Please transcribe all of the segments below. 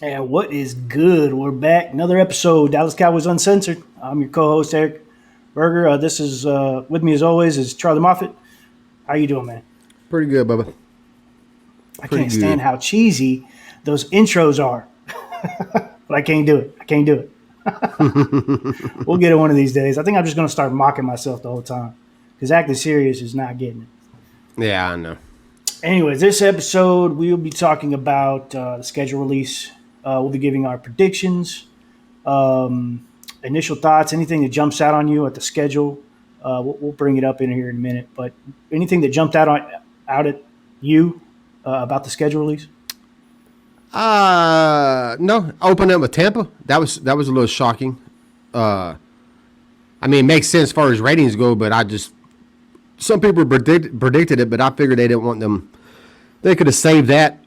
And what is good? We're back. Another episode, Dallas Cowboys Uncensored. I'm your co-host, Eric Berger. This is with me as always is Charlie Moffitt. How you doing, man? Pretty good, Bubba. I Pretty can't stand good. how cheesy those intros are, but I can't do it. I can't do it. We'll get it one of these days. I think I'm just going to start mocking myself the whole time because acting serious is not getting it. Yeah, I know. Anyways, this episode we will be talking about the schedule release. We'll be giving our predictions, initial thoughts, anything that jumps out on you at the schedule. We'll bring it up in here in a minute. But anything that jumped out at you about the schedule release? No. Open up with Tampa. That was a little shocking. I mean, it makes sense as far as ratings go, but some people predicted it, but I figured they didn't want them. They could have saved that,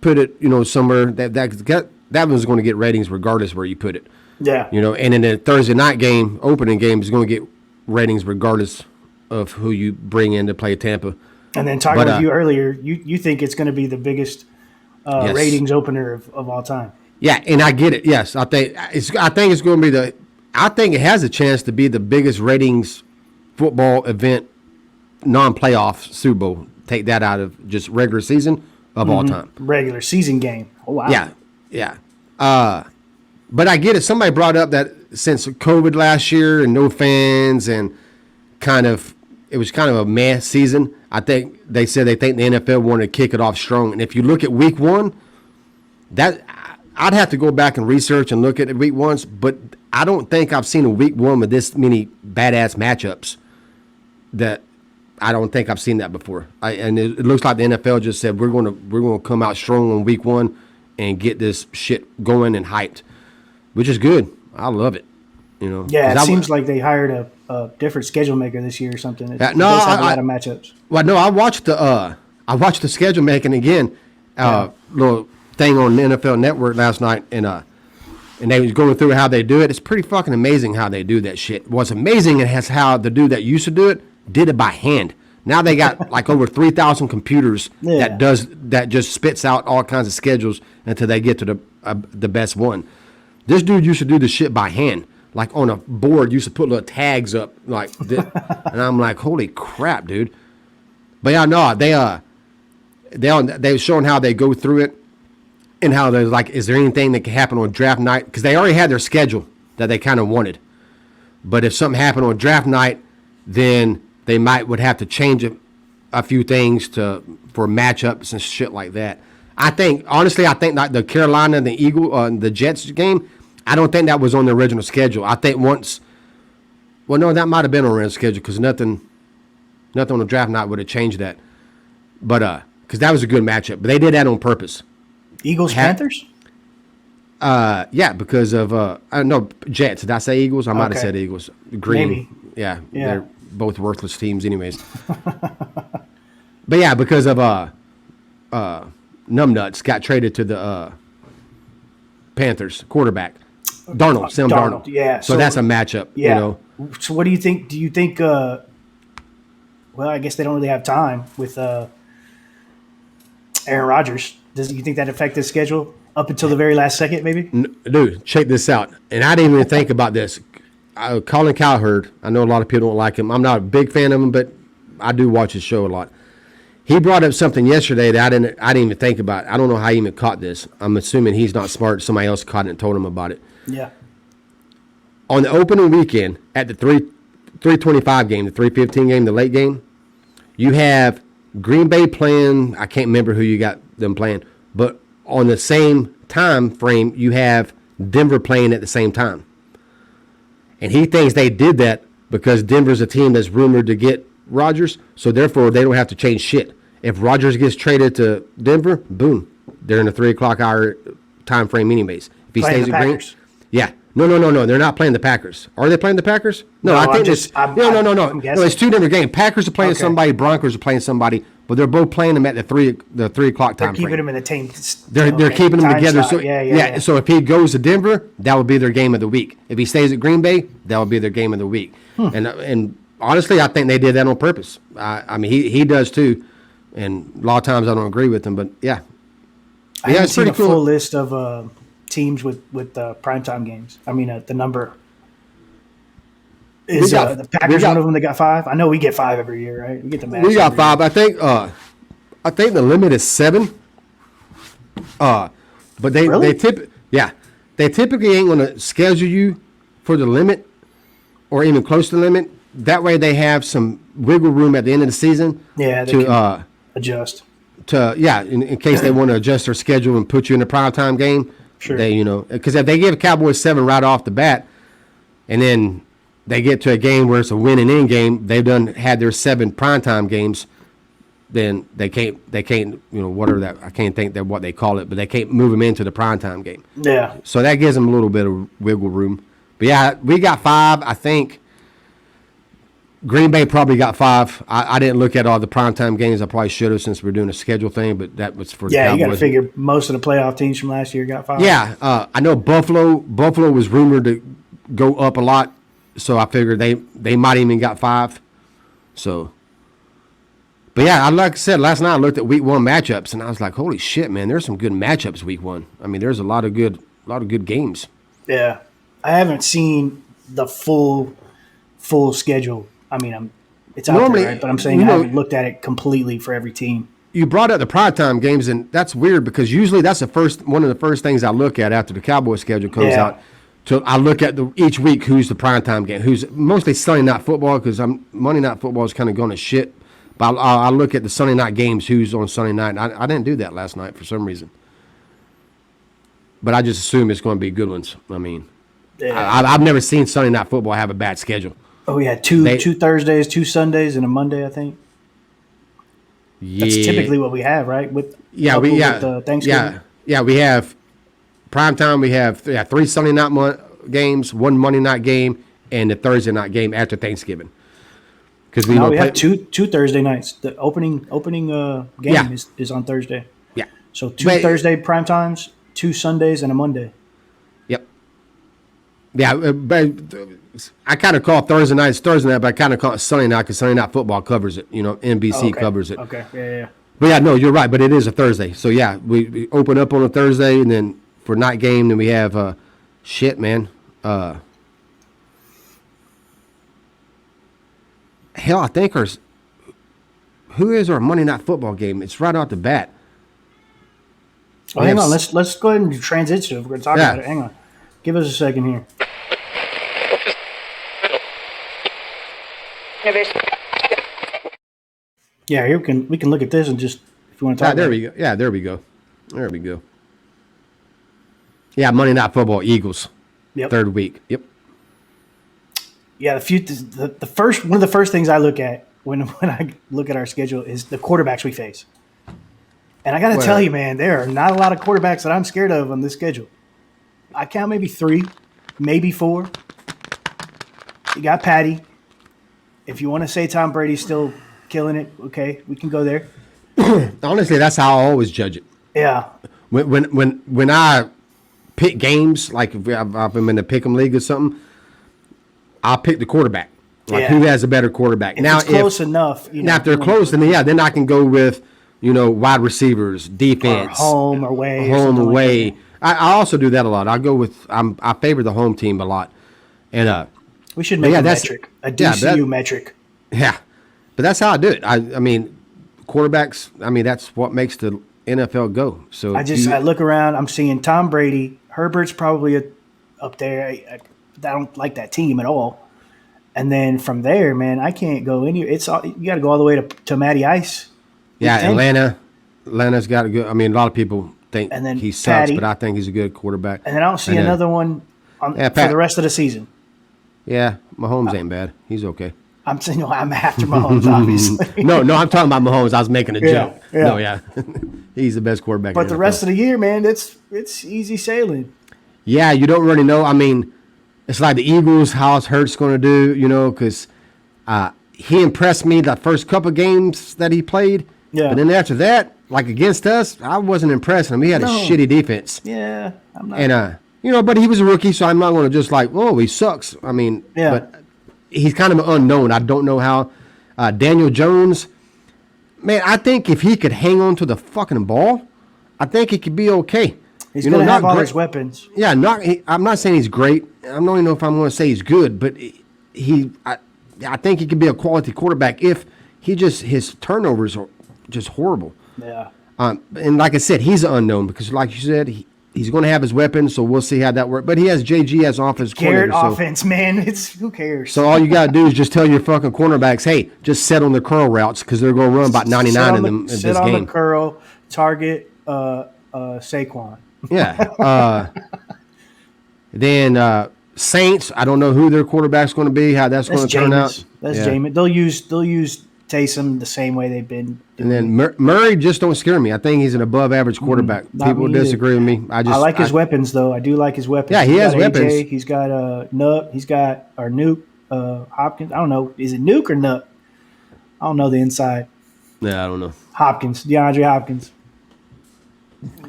put it, somewhere that was going to get ratings regardless where you put it. Yeah. And in the Thursday night game, opening game is going to get ratings regardless of who you bring in to play Tampa. And then talking with you earlier, you think it's going to be the biggest yes. ratings opener of all time. Yeah, and I get it. Yes, I think it's going to be I think it has a chance to be the biggest ratings football event, non-playoff Super Bowl. Take that out of just regular season of all time. Regular season game. Oh wow. Yeah. But I get it. Somebody brought up that since COVID last year and no fans and it was kind of a meh season. I think they said they think the NFL wanted to kick it off strong. And if you look at week one, I'd have to go back and research and look at week ones, but I don't think I've seen a week one with this many badass matchups. That I don't think I've seen that before. And it looks like the NFL just said we're going to come out strong on week one and get this shit going and hyped, which is good. I love it. Yeah, it seems like they hired a different schedule maker this year or something. It no, does have a lot of matchups. Well, no, I watched the schedule making again. Little thing on the NFL Network last night, and they was going through how they do it. It's pretty fucking amazing how they do that shit. What's amazing is how the dude that used to do it did it by hand. Now they got like over 3,000 computers that just spits out all kinds of schedules until they get to the best one. This dude used to do the shit by hand, like on a board. Used to put little tags up like this, and I'm like, holy crap, dude. But yeah, no, they showing how they go through it. And how there's like, is there anything that can happen on draft night? Because they already had their schedule that they kind of wanted. But if something happened on draft night, then they would have to change a few things for matchups and shit like that. Honestly, I think like the Carolina and the Jets game, I don't think that was on the original schedule. I think that might have been on the original schedule because nothing on the draft night would have changed that. But because that was a good matchup, but they did that on purpose. Eagles, Panthers? Yeah, because of no Jets. Did I say Eagles? I might have said Eagles. Green. Maybe. Yeah, they're both worthless teams, anyways. But yeah, because of Numbnuts got traded to the Panthers quarterback, Darnold, Sam Darnold. Yeah, so that's a matchup. Yeah. So what do you think? Do you think? Well, I guess they don't really have time with Aaron Rodgers. Do you think that affect the schedule up until the very last second, maybe? Dude, check this out. And I didn't even think about this. Colin Cowherd, I know a lot of people don't like him. I'm not a big fan of him, but I do watch his show a lot. He brought up something yesterday that I didn't even think about. I don't know how he even caught this. I'm assuming he's not smart. Somebody else caught it and told him about it. Yeah. On the opening weekend at the 325 game, the 315 game, the late game, you have Green Bay playing. I can't remember who you got them playing, but on the same time frame, you have Denver playing at the same time. And he thinks they did that because Denver's a team that's rumored to get Rodgers, so therefore they don't have to change shit. If Rodgers gets traded to Denver, boom, they're in the 3 o'clock hour time frame anyways. If he playing stays the at Green, yeah. No. They're not playing the Packers. Are they playing the Packers? No, I think no. It's two different games. Packers are playing somebody. Broncos are playing somebody. But they're both playing them at the 3 o'clock time frame. They're keeping them in the team. They're keeping them together. Slot. So So if he goes to Denver, that would be their game of the week. If he stays at Green Bay, that would be their game of the week. And honestly, I think they did that on purpose. I mean, he does too. And a lot of times I don't agree with him, but yeah. I haven't seen a full list of teams with primetime games. I mean, the number is the Packers one of them that got 5. I know we get 5 every year, right? We get the match. We got 5. I think the limit is 7. But they typically ain't going to schedule you for the limit or even close to the limit. That way they have some wiggle room at the end of the season. Yeah, they can adjust. In case they want to adjust their schedule and put you in a primetime game. Sure. Because if they give Cowboys 7 right off the bat, and then they get to a game where it's a win and in game, they've had their 7 primetime games, then they can't, whatever that, I can't think that what they call it, but they can't move them into the primetime game. Yeah. So that gives them a little bit of wiggle room. But yeah, we got 5. I think Green Bay probably got 5. I didn't look at all the primetime games. I probably should have since we're doing a schedule thing, but that was for the Cowboys. You got to figure most of the playoff teams from last year got 5. Yeah, I know Buffalo was rumored to go up a lot, so I figured they might even got 5. So, but yeah, like I said, last night I looked at week 1 matchups, and I was like, holy shit, man, there's some good matchups week 1. I mean, there's a lot of good games. Yeah, I haven't seen the full schedule. I mean, it's out there, right? But I'm saying I haven't looked at it completely for every team. You brought up the primetime games, and that's weird because usually that's one of the first things I look at after the Cowboys schedule comes out. So I look at each week who's the primetime game, who's mostly Sunday night football because Monday night football is kind of going to shit. But I look at the Sunday night games, who's on Sunday night. And I didn't do that last night for some reason. But I just assume it's going to be good ones. I mean, I've never seen Sunday night football have a bad schedule. Oh, we had two Thursdays, 2 Sundays, and a Monday, I think. Yeah. That's typically what we have, right? With Thanksgiving. Yeah, we have primetime. We have 3 Sunday night games, 1 Monday night game, and a Thursday night game after Thanksgiving. Because we have two Thursday nights. The opening game is on Thursday. Yeah. So 2 Thursday primetimes, 2 Sundays, and a Monday. Yep. Yeah, but I kind of call Thursday night, but I kind of call it Sunday night because Sunday night football covers it. NBC covers it. Okay, yeah. But yeah, no, you're right. But it is a Thursday. So yeah, we open up on a Thursday, and then for night game, then we have shit, man. Hell, I think who is our Monday night football game? It's right off the bat. Oh, hang on. Let's go ahead and transition. We're going to talk about it. Hang on. Give us a second here. Yeah, here we can look at this and just if you want to talk. There we go. Yeah, there we go. There we go. Yeah, Monday Night Football, Eagles. Yep. 3rd week. Yep. Yeah, the first one of the first things I look at when I look at our schedule is the quarterbacks we face. And I got to tell you, man, there are not a lot of quarterbacks that I'm scared of on this schedule. I count maybe 3, maybe 4. You got Patty. If you want to say Tom Brady's still killing it, okay, we can go there. Honestly, that's how I always judge it. Yeah. When I pick games, like if I'm in the pick'em league or something, I'll pick the quarterback. Like who has a better quarterback. If it's close enough. Now, if they're close, then I can go with wide receivers, defense, or home or away. Like I also do that a lot. I go with I favor the home team a lot, and we should make a metric, a DCU metric. Yeah, but that's how I do it. I mean, quarterbacks. I mean, that's what makes the NFL go. So I look around. I'm seeing Tom Brady. Herbert's probably up there. I don't like that team at all. And then from there, man, I can't go anywhere. You got to go all the way to Matty Ice. Yeah, Atlanta's got a good. I mean, a lot of people think he sucks, Patty, but I think he's a good quarterback. And then I don't see another one for the rest of the season. Yeah, Mahomes ain't bad. He's okay. I'm saying I'm after Mahomes, obviously. No, I'm talking about Mahomes. I was making a joke. Yeah. No, yeah, he's the best quarterback. But the rest of the year, man, it's easy sailing. Yeah, you don't really know. I mean, it's like the Eagles. How's Hurts going to do? Because he impressed me the first couple games that he played. Yeah. But then after that, like against us, I wasn't impressed him. He had a shitty defense. Yeah, I'm not. And but he was a rookie, so I'm not going to just like, he sucks. I mean, but he's kind of an unknown. I don't know how. Daniel Jones, man, I think if he could hang on to the fucking ball, I think he could be okay. He's going to have all his weapons. Yeah, I'm not saying he's great. I don't even know if I'm going to say he's good, but I think he could be a quality quarterback if his turnovers are just horrible. Yeah. And like I said, he's an unknown because, like you said, he's going to have his weapons, so we'll see how that works. But he has JG as offensive coordinator. Garrett offense, man. Who cares? So all you got to do is just tell your fucking cornerbacks, hey, just set on the curl routes because they're going to run about 99 in them in this game. Sit on the curl, target Saquon. Yeah. Then Saints, I don't know who their quarterback's going to be, how that's going to turn out. That's Jameis. They'll use Taysom the same way they've been doing. And then Murray just don't scare me. I think he's an above-average quarterback. People disagree with me. I like his weapons, though. I do like his weapons. Yeah, he has weapons. AJ, he's got Nuke. He's got Nuke Hopkins. I don't know. Is it Nuke or Nuke? I don't know the inside. Yeah, I don't know. Hopkins, DeAndre Hopkins.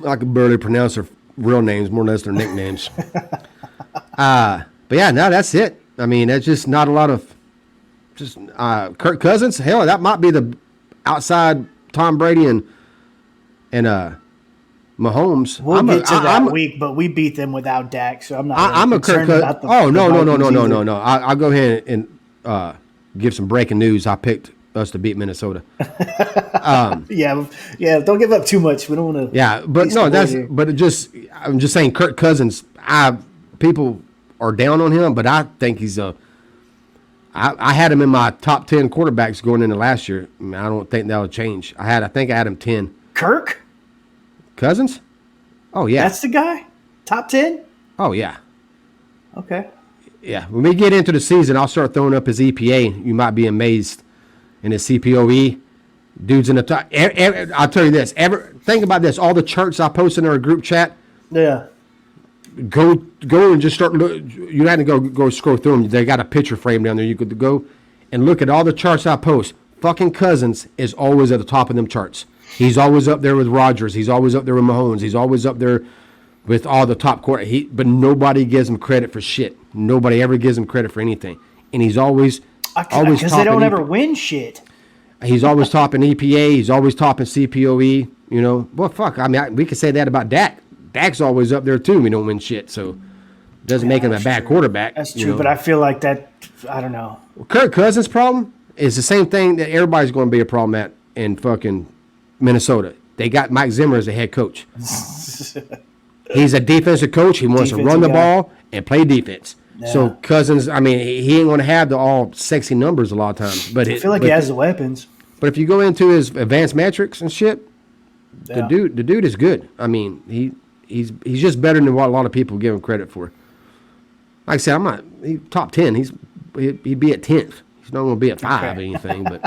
I can barely pronounce their real names, more or less their nicknames. But yeah, no, that's it. I mean, that's just not a lot of Kirk Cousins. Hell, that might be the outside Tom Brady and Mahomes. We'll get to that week, but we beat them without Dak, so I'm not. I'm a Kirk Cousins. Oh no. I'll go ahead and give some breaking news. I picked us to beat Minnesota. Yeah. Don't give up too much. We don't want to. Yeah, but no, I'm just saying, Kirk Cousins. People are down on him, but I think he's I had him in my top 10 quarterbacks going into last year. I mean, I don't think that'll change. I think I had him 10. Kirk Cousins? Oh yeah, that's the guy. Top 10. Oh yeah. Okay. Yeah, when we get into the season, I'll start throwing up his EPA. You might be amazed. In his CPOE, dude's in the top. I'll tell you this. Think about this. All the charts I posted in our group chat. Yeah. Go and just start. You had to go scroll through them. They got a picture frame down there. You could go and look at all the charts I post. Fucking Cousins is always at the top of them charts. He's always up there with Rodgers. He's always up there with Mahomes. He's always up there with all the top court. But nobody gives him credit for shit. Nobody ever gives him credit for anything. And he's always because they don't ever win shit. He's always topping EPA. He's always topping CPOE. You know, well, fuck. I mean, we could say that about Dak. Dak's always up there too. We don't win shit, so it doesn't make him a bad quarterback. That's true, but I feel like that. I don't know. Well, Kirk Cousins' problem is the same thing that everybody's going to be a problem at in fucking Minnesota. They got Mike Zimmer as a head coach. He's a defensive coach. He wants to run the ball and play defense. Yeah. So Cousins, I mean, he ain't going to have the all sexy numbers a lot of times. But I feel like he has the weapons. But if you go into his advanced metrics and shit, the dude is good. I mean, he's just better than what a lot of people give him credit for. Like I said, he's top 10. He'd be at 10th. He's not going to be at 5 or anything. But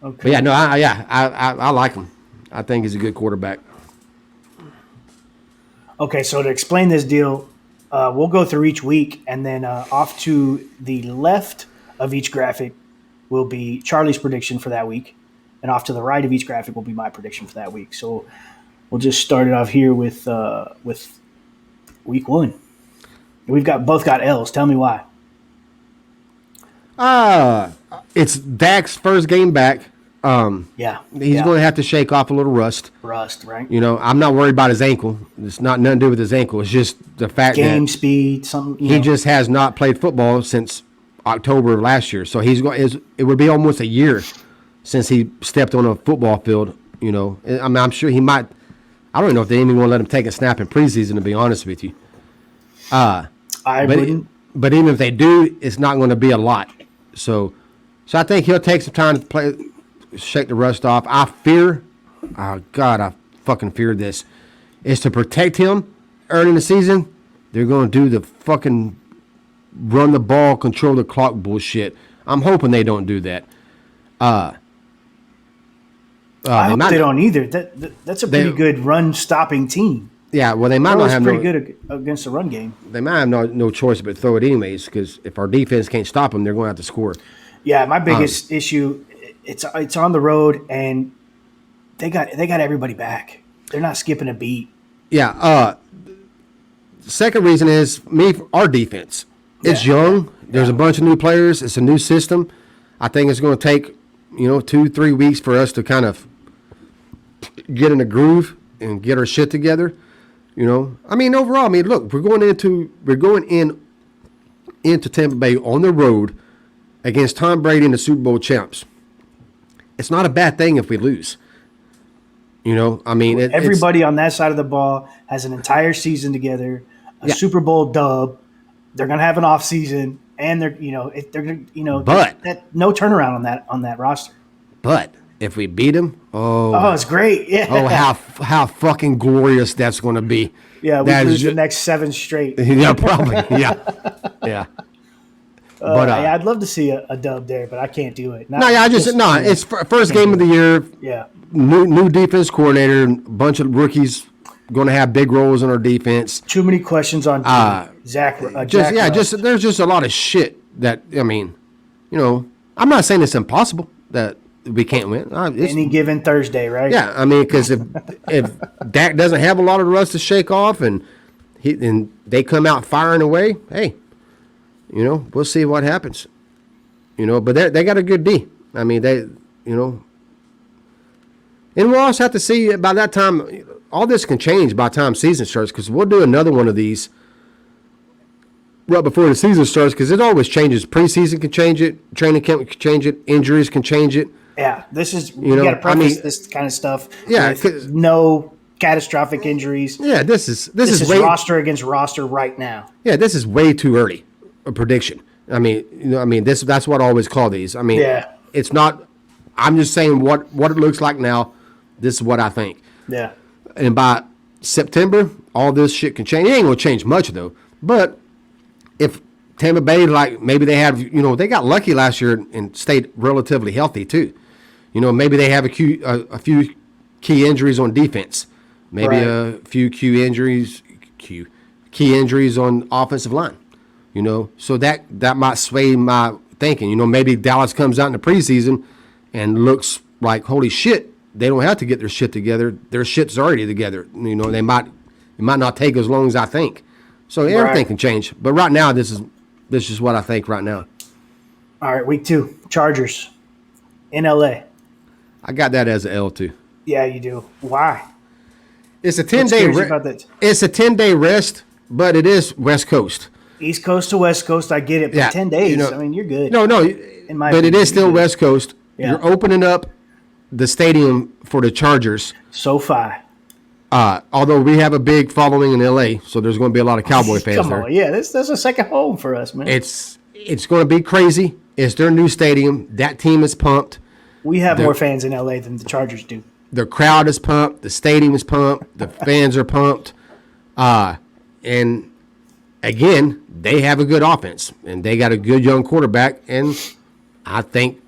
okay. But yeah, no, I like him. I think he's a good quarterback. Okay, so to explain this deal. We'll go through each week, and then off to the left of each graphic will be Charlie's prediction for that week, and off to the right of each graphic will be my prediction for that week. So we'll just start it off here with week 1. We've both got L's. Tell me why. It's Dak's first game back. He's going to have to shake off a little rust. Right? You know, I'm not worried about his ankle. It's nothing to do with his ankle. It's just the fact game speed. Something he just has not played football since October of last year. So it would be almost a year since he stepped on a football field. You know, I mean, I'm sure he might. I don't know if they even want to let him take a snap in preseason. To be honest with you, I wouldn't. But even if they do, it's not going to be a lot. So I think he'll take some time to play. Shake the rust off. I fucking fear this. Is to protect him early in the season. They're going to do the fucking run the ball, control the clock bullshit. I'm hoping they don't do that. I hope they don't either. That's a pretty good run stopping team. Yeah, well, they might not have pretty good against the run game. They might have no choice but throw it anyways, because if our defense can't stop them, they're going to have to score. Yeah, my biggest issue. It's on the road, and they got everybody back. They're not skipping a beat. Yeah. The second reason is our defense. It's young. There's a bunch of new players. It's a new system. I think it's going to take 2-3 weeks for us to kind of get in a groove. and get our shit together. You know, I mean, overall, I mean, look, we're going into Tampa Bay on the road against Tom Brady and the Super Bowl champs. It's not a bad thing if we lose. You know, I mean, everybody on that side of the ball has an entire season together, Super Bowl dub. They're going to have an off season, and they're no turnaround on that roster. But if we beat them, it's great. Yeah. Oh, how fucking glorious that's going to be. Yeah, we lose the next 7 straight. Yeah, probably. Yeah. But I'd love to see a dub there, but I can't do it. It's first game of the year. Yeah. New defense coordinator, a bunch of rookies going to have big roles in our defense. Too many questions on Zach. There's just a lot of shit that, I mean, you know, I'm not saying it's impossible that we can't win. Any given Thursday, right? Yeah, I mean, because if Dak doesn't have a lot of the rust to shake off and they come out firing away, hey, you know, we'll see what happens. You know, but they got a good D. I mean, and we'll also have to see by that time. All this can change by the time season starts because we'll do another one of these right before the season starts because it always changes. Preseason can change it, training camp can change it, injuries can change it. Yeah, this is you got to preface this kind of stuff. Yeah, no catastrophic injuries. Yeah, this is roster against roster right now. Yeah, this is way too early a prediction. I mean, that's what I always call these. I mean, it's not. I'm just saying what it looks like now. This is what I think. Yeah. And by September, all this shit can change. It ain't gonna change much though. But if Tampa Bay, like maybe they have, you know, they got lucky last year and stayed relatively healthy too. You know, maybe they have a few key injuries on defense. Maybe a few key injuries on offensive line. You know, so that might sway my thinking. You know, maybe Dallas comes out in the preseason and looks like, holy shit, they don't have to get their shit together. Their shit's already together. You know, it might not take as long as I think. So everything can change. But right now, this is what I think right now. All right, week 2, Chargers in LA. I got that as an L too. Yeah, you do. Why? It's a 10-day. It's a 10-day rest, but it is West Coast. East Coast to West Coast, I get it. But 10 days, you know, I mean, you're good. No, but it is still West Coast. Yeah. You're opening up the stadium for the Chargers. SoFi. Although we have a big following in LA, so there's going to be a lot of Cowboy fans there. Yeah, that's a second home for us, man. It's going to be crazy. It's their new stadium. That team is pumped. We have more fans in LA than the Chargers do. The crowd is pumped. The stadium is pumped. The fans are pumped. And again, they have a good offense, and they got a good young quarterback, and I think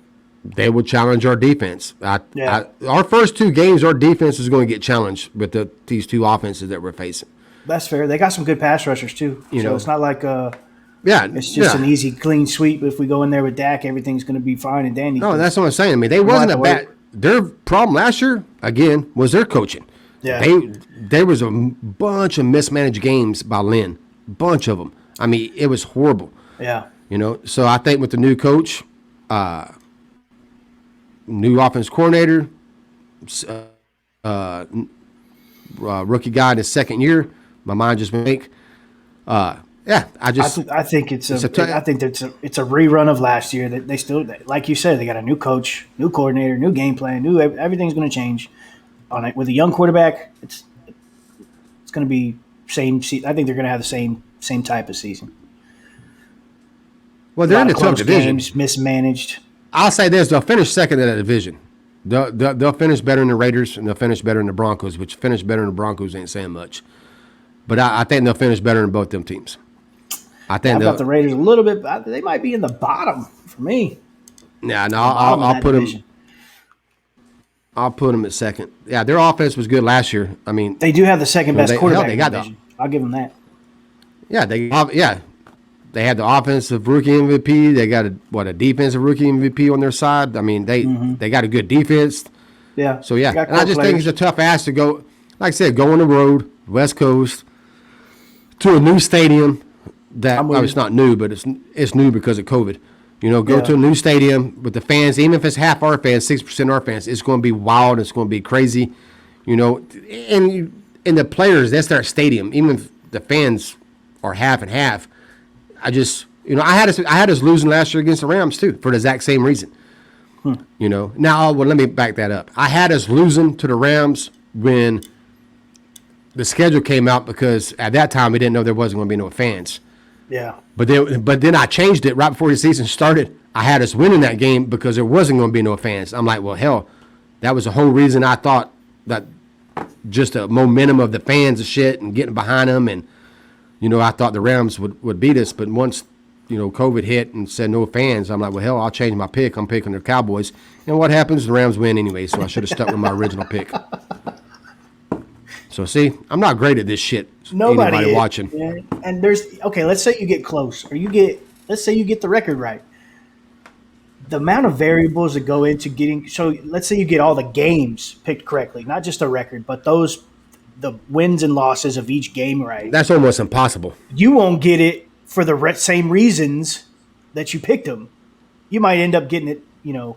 they will challenge our defense. Our first 2 games, our defense is going to get challenged with these 2 offenses that we're facing. That's fair. They got some good pass rushers too. So it's not like it's just an easy, clean sweep. If we go in there with Dak, everything's going to be fine and dandy. No, that's what I'm saying. I mean, they wasn't a bad. Their problem last year, again, was their coaching. Yeah. There was a bunch of mismanaged games by Lynn. Bunch of them. I mean, it was horrible. Yeah. You know, so I think with the new coach, new offense coordinator, rookie guy in his second year, my mind just blank. I think it's a rerun of last year. That they still, like you said, they got a new coach, new coordinator, new game plan, everything's going to change. On it with a young quarterback, it's going to be same. I think they're going to have the same type of season. Well, they're in a tough division. Games, mismanaged. I'll say this: they'll finish second in that division. They'll finish better than the Raiders, and they'll finish better than the Broncos. Which finish better than the Broncos ain't saying much, but I think they'll finish better than both them teams. I think about the Raiders a little bit. They might be in the bottom for me. Yeah, no, I'll put them. I'll put them at second. Yeah, their offense was good last year. I mean, they do have the second best quarterback in the division. I'll give them that. Yeah, they had the offensive rookie MVP. They got a defensive rookie MVP on their side. I mean, they got a good defense. Yeah. So and I just think it's a tough ask to go. Like I said, go on the road, West Coast, to a new stadium. It's not new, but it's new because of COVID. You know, go to a new stadium with the fans, even if it's half our fans, 6% our fans. It's going to be wild. It's going to be crazy. You know, and the players, that's their stadium. Even if the fans are half and half, I just, you know, I had us losing last year against the Rams too for the exact same reason. You know, now, well, let me back that up. I had us losing to the Rams when the schedule came out because at that time we didn't know there wasn't going to be no fans. Yeah. But then I changed it right before the season started. I had us winning that game because there wasn't going to be no fans. I'm like, well, hell, that was the whole reason I thought that just the momentum of the fans and shit and getting behind them. And, you know, I thought the Rams would beat us. But once, you know, COVID hit and said no fans, I'm like, well, hell, I'll change my pick. I'm picking the Cowboys. And what happens? The Rams win anyway, so I should have stuck with my original pick. So, see, I'm not great at this shit. Nobody Anybody is, watching. man. And let's say you get close, or let's say you get the record right. The amount of variables that go into getting, so let's say you get all the games picked correctly, not just the record, but the wins and losses of each game right. That's almost impossible. You won't get it for the same reasons that you picked them. You might end up getting it, you know,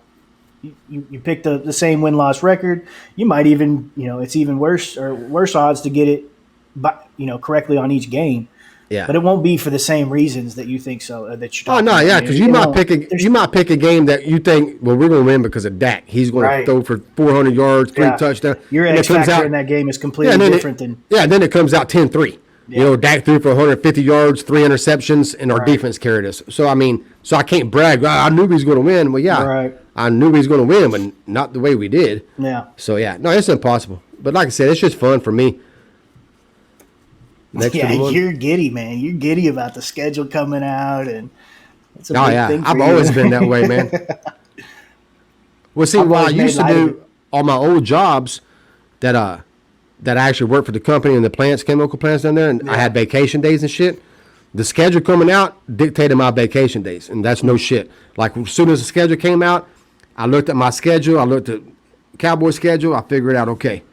you pick the same win-loss record. You might even, you know, it's even worse odds to get it, you know, correctly on each game. Yeah. But it won't be for the same reasons that you think so. That you're Oh no, yeah, because you might pick a game that you think, well, we're going to win because of Dak. He's going to throw for 400 yards, 3 touchdowns. Your X factor in that game is completely different than. Yeah, then it comes out 10-3. Yeah. You know, Dak threw for 150 yards, 3 interceptions, and our defense carried us. So I mean, I can't brag. I knew he was going to win. Well, yeah, I knew he was going to win, but not the way we did. Yeah. So yeah, no, it's impossible. But like I said, it's just fun for me. You're giddy, man. You're giddy about the schedule coming out, and it's a big thing for I've you. always been that way, man. Well, see, what I used to do all my old jobs that I actually worked for the company and the plants, chemical plants down there, and I had vacation days and shit. The schedule coming out dictated my vacation days, and that's no shit. Like, as soon as the schedule came out, I looked at my schedule. I looked at Cowboy schedule. I figured out, okay,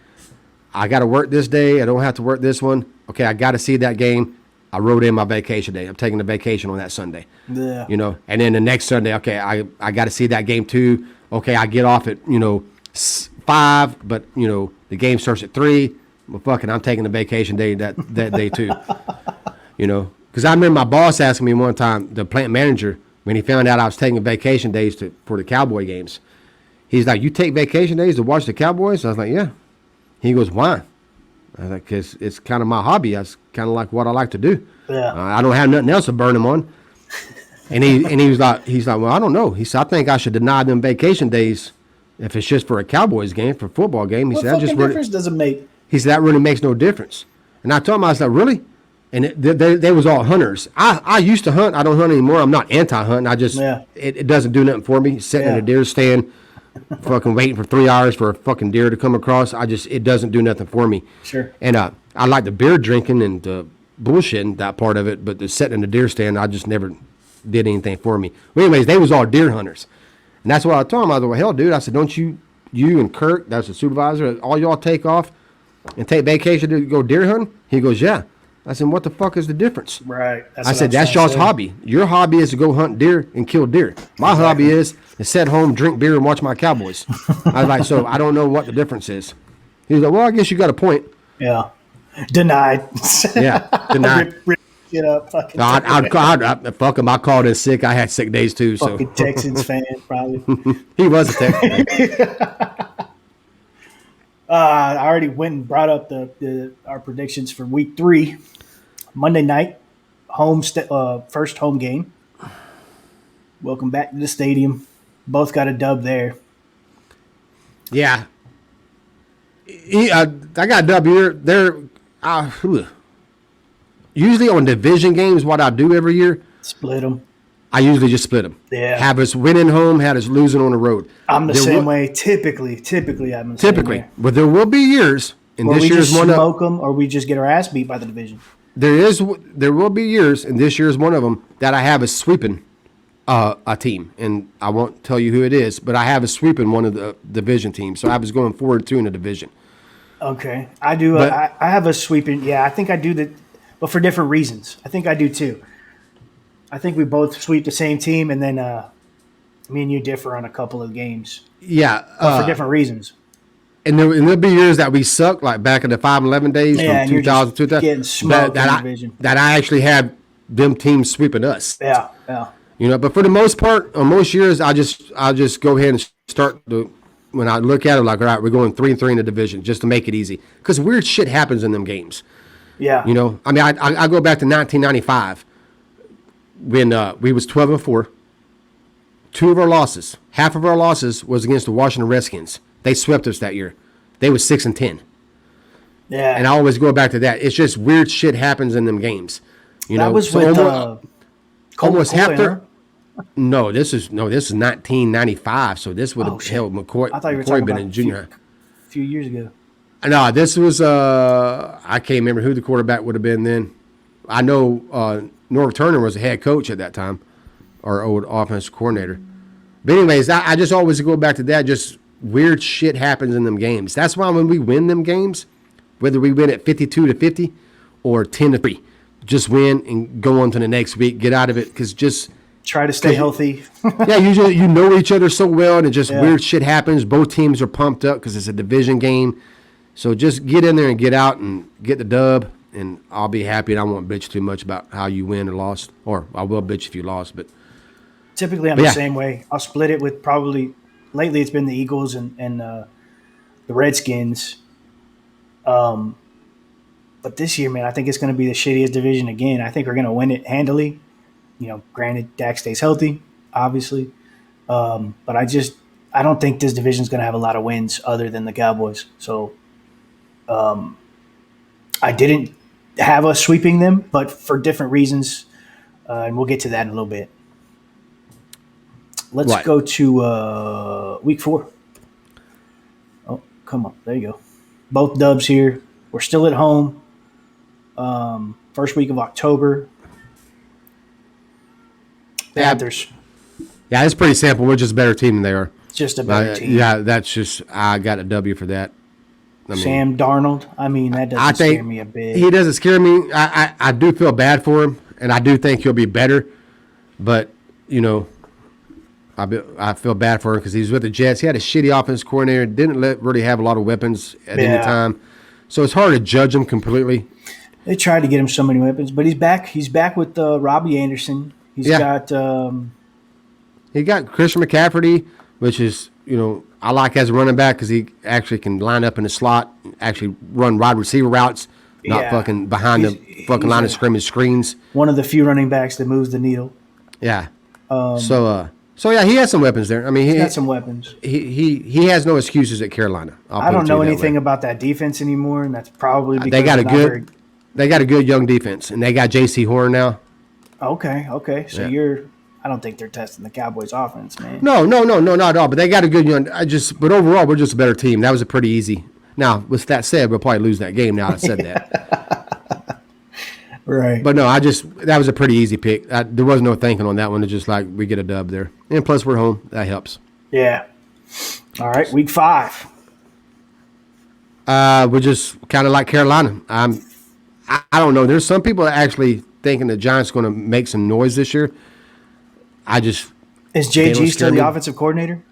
I got to work this day. I don't have to work this one. Okay, I got to see that game. I wrote in my vacation day. I'm taking a vacation on that Sunday. Yeah. You know, and then the next Sunday, okay, I got to see that game too. Okay, I get off at, you know, 5, but, you know, the game starts at 3. Well, fucking, I'm taking a vacation day that day too. You know, because I remember my boss asking me one time, the plant manager, when he found out I was taking vacation days for the Cowboy games. He's like, you take vacation days to watch the Cowboys? I was like, yeah. He goes, why? I was like, because it's kind of my hobby. That's kind of like what I like to do. Yeah. I don't have nothing else to burn them on. And he was like, well, I don't know. He said, I think I should deny them vacation days if it's just for a Cowboys game, for a football game. He what said, fucking difference does it make? He said, that really makes no difference. And I told him, I was like, really? And they was all hunters. I used to hunt. I don't hunt anymore. I'm not anti-hunting. I just, it doesn't do nothing for me. Sitting in a deer stand, fucking waiting for 3 hours for a fucking deer to come across. it doesn't do nothing for me. Sure. And I like the beer drinking and the bullshitting, that part of it, but the sitting in the deer stand, I just never did anything for me. Well, anyways, they was all deer hunters. And that's what I told him. I was like, well, hell, dude. I said, don't you and Kirk, that's the supervisor, all y'all take off and take vacation to go deer hunting? He goes, yeah. I said, what the fuck is the difference? Right. I said, that's y'all's hobby. Your hobby is to go hunt deer and kill deer. My hobby is to sit home, drink beer, and watch my Cowboys. I was like, so I don't know what the difference is. He was like, well, I guess you got a point. Yeah. Denied. Yeah, denied. Rip it up. Fucking I'd fuck him. I called in sick. I had sick days too. Fucking Texans fan, probably. He was a Texans fan. I already went and brought up our predictions for week 3. Monday night, first home game. Welcome back to the stadium. Both got a dub there. Yeah. I got a dub here. Usually on division games, what I do every year, split them. I usually just split them. Yeah. Have us winning home, have us losing on the road. I'm the same way. Typically, I'm the same way. But there will be years, and where this year's one of smoke them, or we just get our ass beat by the division. There will be years, and this year is one of them, that I have us sweeping a team, and I won't tell you who it is, but I have us sweeping one of the division teams. So I was going 4-2 in the division. Okay, I do. I have us sweeping. Yeah, I think I do that, but for different reasons. I think I do too. I think we both sweep the same team, and then me and you differ on a couple of games. Yeah, but for different reasons. And there'll be years that we suck, like back in the 5-11 days Yeah, from 2000 to getting smoked in the division. that I actually had them teams sweeping us. Yeah, yeah. But for the most part, on most years, I'll just go ahead and start when I look at it, like, all right, we're going 3-3 in the division just to make it easy, because weird shit happens in them games. Yeah. I mean, I go back to 1995 when we was 12-4. Half of our losses was against the Washington Redskins. They swept us that year. They was 6-10. Yeah. And I always go back to that. It's just weird shit happens in them games. That was so with almost half McCoy, their. huh? No, this is 1995. So this would have held McCoy. I thought you were McCoy talking been about in junior high. a few years ago. No, this was I can't remember who the quarterback would have been then. I know Norv Turner was the head coach at that time, our old offensive coordinator. But anyways, I just always go back to that. Just weird shit happens in them games. That's why when we win them games, whether we win at 52-50 or 10-3, just win and go on to the next week. Get out of it, because just try to stay healthy. Yeah, you know each other so well, and just weird shit happens. Both teams are pumped up because it's a division game. So just get in there and get out and get the dub, and I'll be happy. And I won't bitch too much about how you win or lost, or I will bitch if you lost. But typically, I'm the same way. I'll split it with lately it's been the Eagles and the Redskins. But this year, man, I think it's going to be the shittiest division again. I think we're going to win it handily. Granted, Dak stays healthy, obviously. But I don't think this division is going to have a lot of wins other than the Cowboys. So I didn't have us sweeping them, but for different reasons. And we'll get to that in a little bit. Let's go to week 4. Oh, come on. There you go. Both dubs here. We're still at home. First week of October. Panthers. Yeah, it's pretty simple. We're just a better team than they are. Just a better team. Yeah, I got a W for that. Sam Darnold. I mean, that doesn't scare me a bit. He doesn't scare me. I do feel bad for him, and I do think he'll be better. But, I feel bad for him because he's with the Jets. He had a shitty offense coordinator. Didn't really have a lot of weapons at any time. So it's hard to judge him completely. They tried to get him so many weapons, but he's back. He's back with Robbie Anderson. He's got he got Christian McCaffrey, which is, I like as a running back because he actually can line up in the slot, actually run wide receiver routes, not fucking behind the fucking line of scrimmage screens. One of the few running backs that moves the needle. Yeah. So yeah, he has some weapons there. I mean, he's got some weapons. He has no excuses at Carolina. I don't know anything about that defense anymore, and that's probably because they got a good young defense, and they got J.C. Horn now. Okay. So I don't think they're testing the Cowboys' offense, man. No, not at all. But they got a good young. But overall, we're just a better team. That was a pretty easy. Now, with that said, we'll probably lose that game. Now I said that. Right. But no, that was a pretty easy pick. There was no thinking on that one. It's just like we get a dub there, and plus we're home. That helps. Yeah. All right, week 5. We're just kind of like Carolina. I don't know. There's some people actually thinking the Giants are going to make some noise this year. Is JG still the offensive coordinator?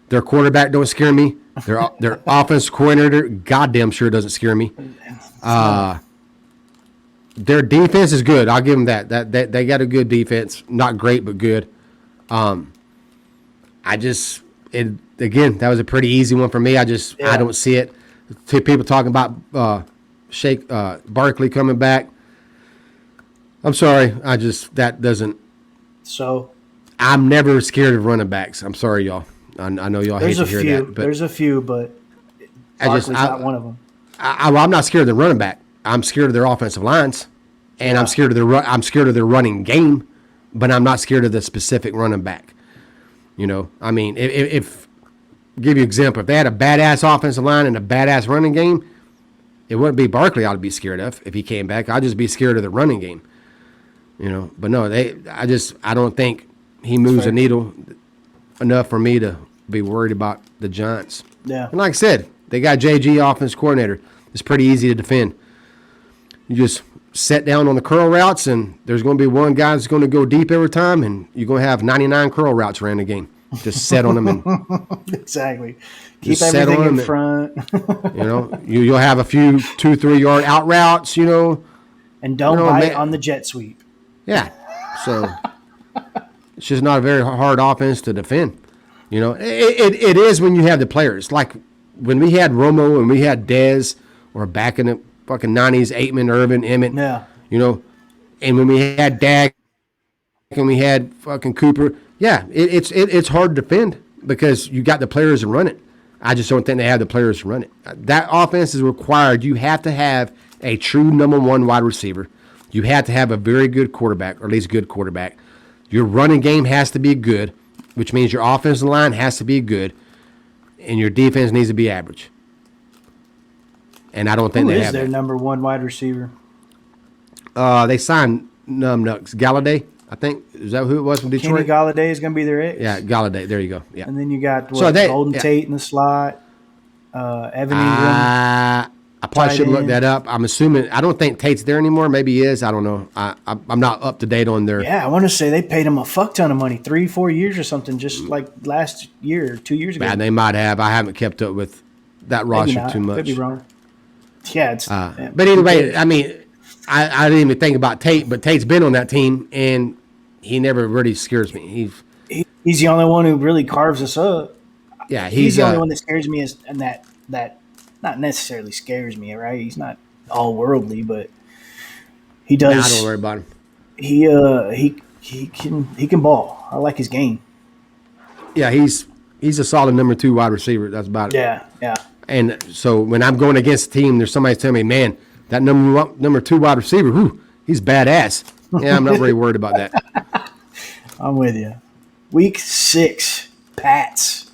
Their quarterback don't scare me. Their offensive coordinator, goddamn sure doesn't scare me. Their defense is good. I'll give them that. They got a good defense. Not great, but good. Again, that was a pretty easy one for me. I don't see it. People talking about Barkley coming back. I'm sorry. That doesn't. So. I'm never scared of running backs. I'm sorry, y'all. I know y'all hate to hear that. But there's a few, but Barkley's not one of them. I'm not scared of the running back. I'm scared of their offensive lines, and I'm scared of their running game, but I'm not scared of the specific running back. I mean, if give you an example, if they had a badass offensive line and a badass running game, it wouldn't be Barkley I'd be scared of if he came back. I'd just be scared of the running game. But no, I don't think he moves the needle enough for me to be worried about the Giants. Yeah. And like I said, they got JG offense coordinator. It's pretty easy to defend. You just set down on the curl routes, and there's going to be one guy that's going to go deep every time, and you're going to have 99 curl routes around the game. Just set on them and Exactly. Keep just set everything on in them. front. You'll have a few 2-3 yard out routes. And don't bite on the jet sweep. Yeah. So it's just not a very hard offense to defend. It is when you have the players. Like when we had Romo and we had Dez, or back in the fucking 90s, Aitman, Irvin, Emmett. Yeah. And when we had Dak and we had fucking Cooper, it's hard to defend because you got the players to run it. I just don't think they have the players to run it. That offense is required. You have to have a true number one wide receiver. You have to have a very good quarterback, or at least good quarterback. Your running game has to be good, which means your offensive line has to be good, and your defense needs to be average. And I don't think they have their that. number one wide receiver? They signed Numbnuts. Galladay, I think. Is that who it was from Detroit? Kenny Galladay is going to be their X. Yeah, Galladay. There you go. Yeah. And then you got Golden Tate in the slot, Evan Ingram. I probably should look that up. I'm assuming. I don't think Tate's there anymore. Maybe he is. I don't know. I'm not up to date on their. Yeah, I want to say they paid him a fuck ton of money, 3-4 years or something, just like last year or 2 years ago. Man, they might have. I haven't kept up with that roster too much. Could be wrong. Yeah, it's. But anyway, I mean, I didn't even think about Tate, but Tate's been on that team, and he never really scares me. He's the only one who really carves us up. Yeah, he's the only one that scares me, and that not necessarily scares me, right? He's not all worldly, but he does. Nah, don't worry about him. He can ball. I like his game. Yeah, he's a solid number 2 wide receiver. That's about it. Yeah. And so when I'm going against a team, there's somebody telling me, man, that number 2 wide receiver, he's badass. Yeah, I'm not really worried about that. I'm with you. Week 6, Pats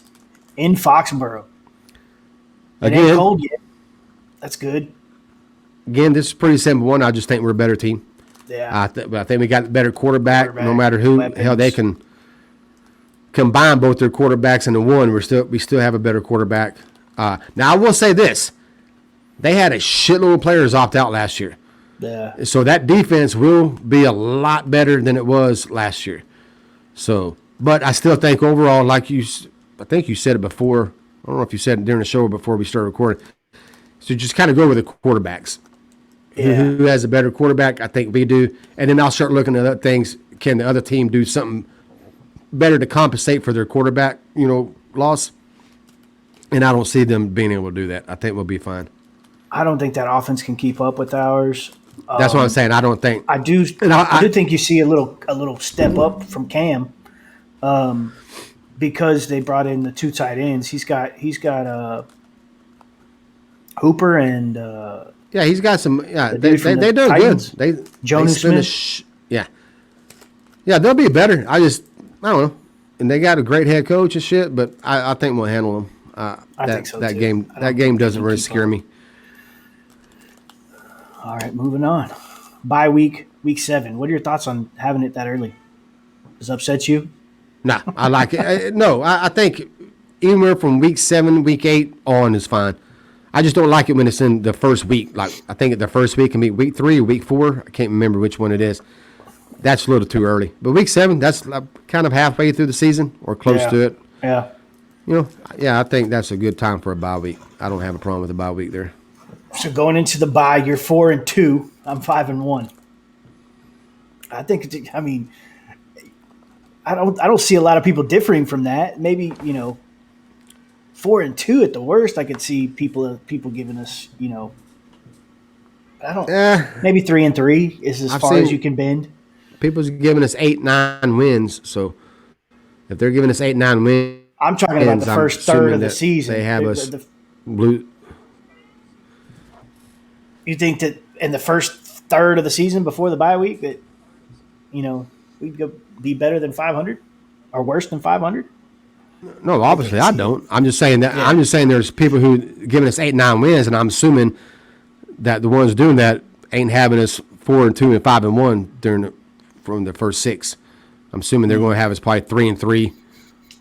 in Foxborough. It ain't cold yet. That's good. Again, this is a pretty simple one. I just think we're a better team. Yeah. But I think we got a better quarterback. No matter who, weapons. hell, they can combine both their quarterbacks into one. We still have a better quarterback. Now, I will say this. They had a shitload of players opt out last year. Yeah. So that defense will be a lot better than it was last year. So, but I still think overall, I think you said it before. I don't know if you said it during the show or before we started recording. So just kind of go with the quarterbacks. Yeah. Who has a better quarterback? I think we do. And then I'll start looking at other things. Can the other team do something better to compensate for their quarterback, loss? And I don't see them being able to do that. I think we'll be fine. I don't think that offense can keep up with ours. That's what I'm saying. I don't think. I do think you see a little step up from Cam, because they brought in the 2 tight ends. He's got Hooper and yeah, he's got some. Yeah, they done good. Jonas Smith. Yeah, they'll be better. I don't know. And they got a great head coach and shit, but I think we'll handle them. I think so that too. game doesn't really scare me. All right, moving on. Bye week 7. What are your thoughts on having it that early? Does it upset you? Nah, I like it. No, I think anywhere from week 7, week 8 on is fine. I just don't like it when it's in the first week. Like, I think the first week can be week 3 or week 4. I can't remember which one it is. That's a little too early. But week 7, that's kind of halfway through the season or close to it. Yeah. I think that's a good time for a bye week. I don't have a problem with a bye week there. So going into the bye, you're 4-2. I'm 5-1. I think. I mean, I don't see a lot of people differing from that. Maybe 4-2 at the worst. I could see people giving us I don't. Maybe 3-3 is as far as you can bend. People's giving us 8-9 wins. So if they're giving us 8-9 wins, I'm talking about the first third of the season. They have us blue. You think that in the first third of the season before the bye week that we'd be better than 500 or worse than 500? No, obviously I don't. I'm just saying that. Yeah. I'm just saying there's people who giving us 8-9 wins, and I'm assuming that the ones doing that ain't having us 4-2 and 5-1 from the first 6. I'm assuming they're going to have us probably 3-3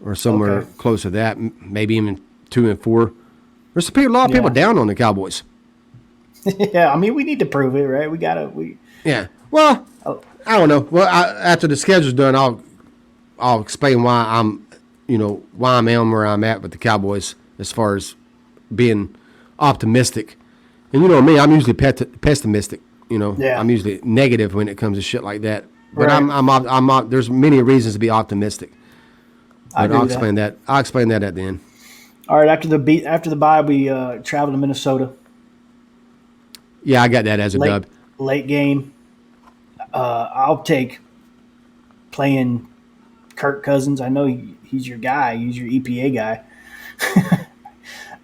or somewhere close to that, maybe even 2-4. There's a lot of people down on the Cowboys. Yeah, I mean, we need to prove it, right? Yeah. Well, I don't know. Well, after the schedule's done, I'll explain why I'm, why I am where I'm at with the Cowboys as far as being optimistic. And you know me, I'm usually pessimistic. Yeah. I'm usually negative when it comes to shit like that. But Right. there's many reasons to be optimistic. I But agree I'll with that. explain that. I'll explain that at the end. All right. After the bye, we traveled to Minnesota. Yeah, I got that as a Late dub. late game. I'll take playing Kirk Cousins. I know he's your guy. He's your EPA guy.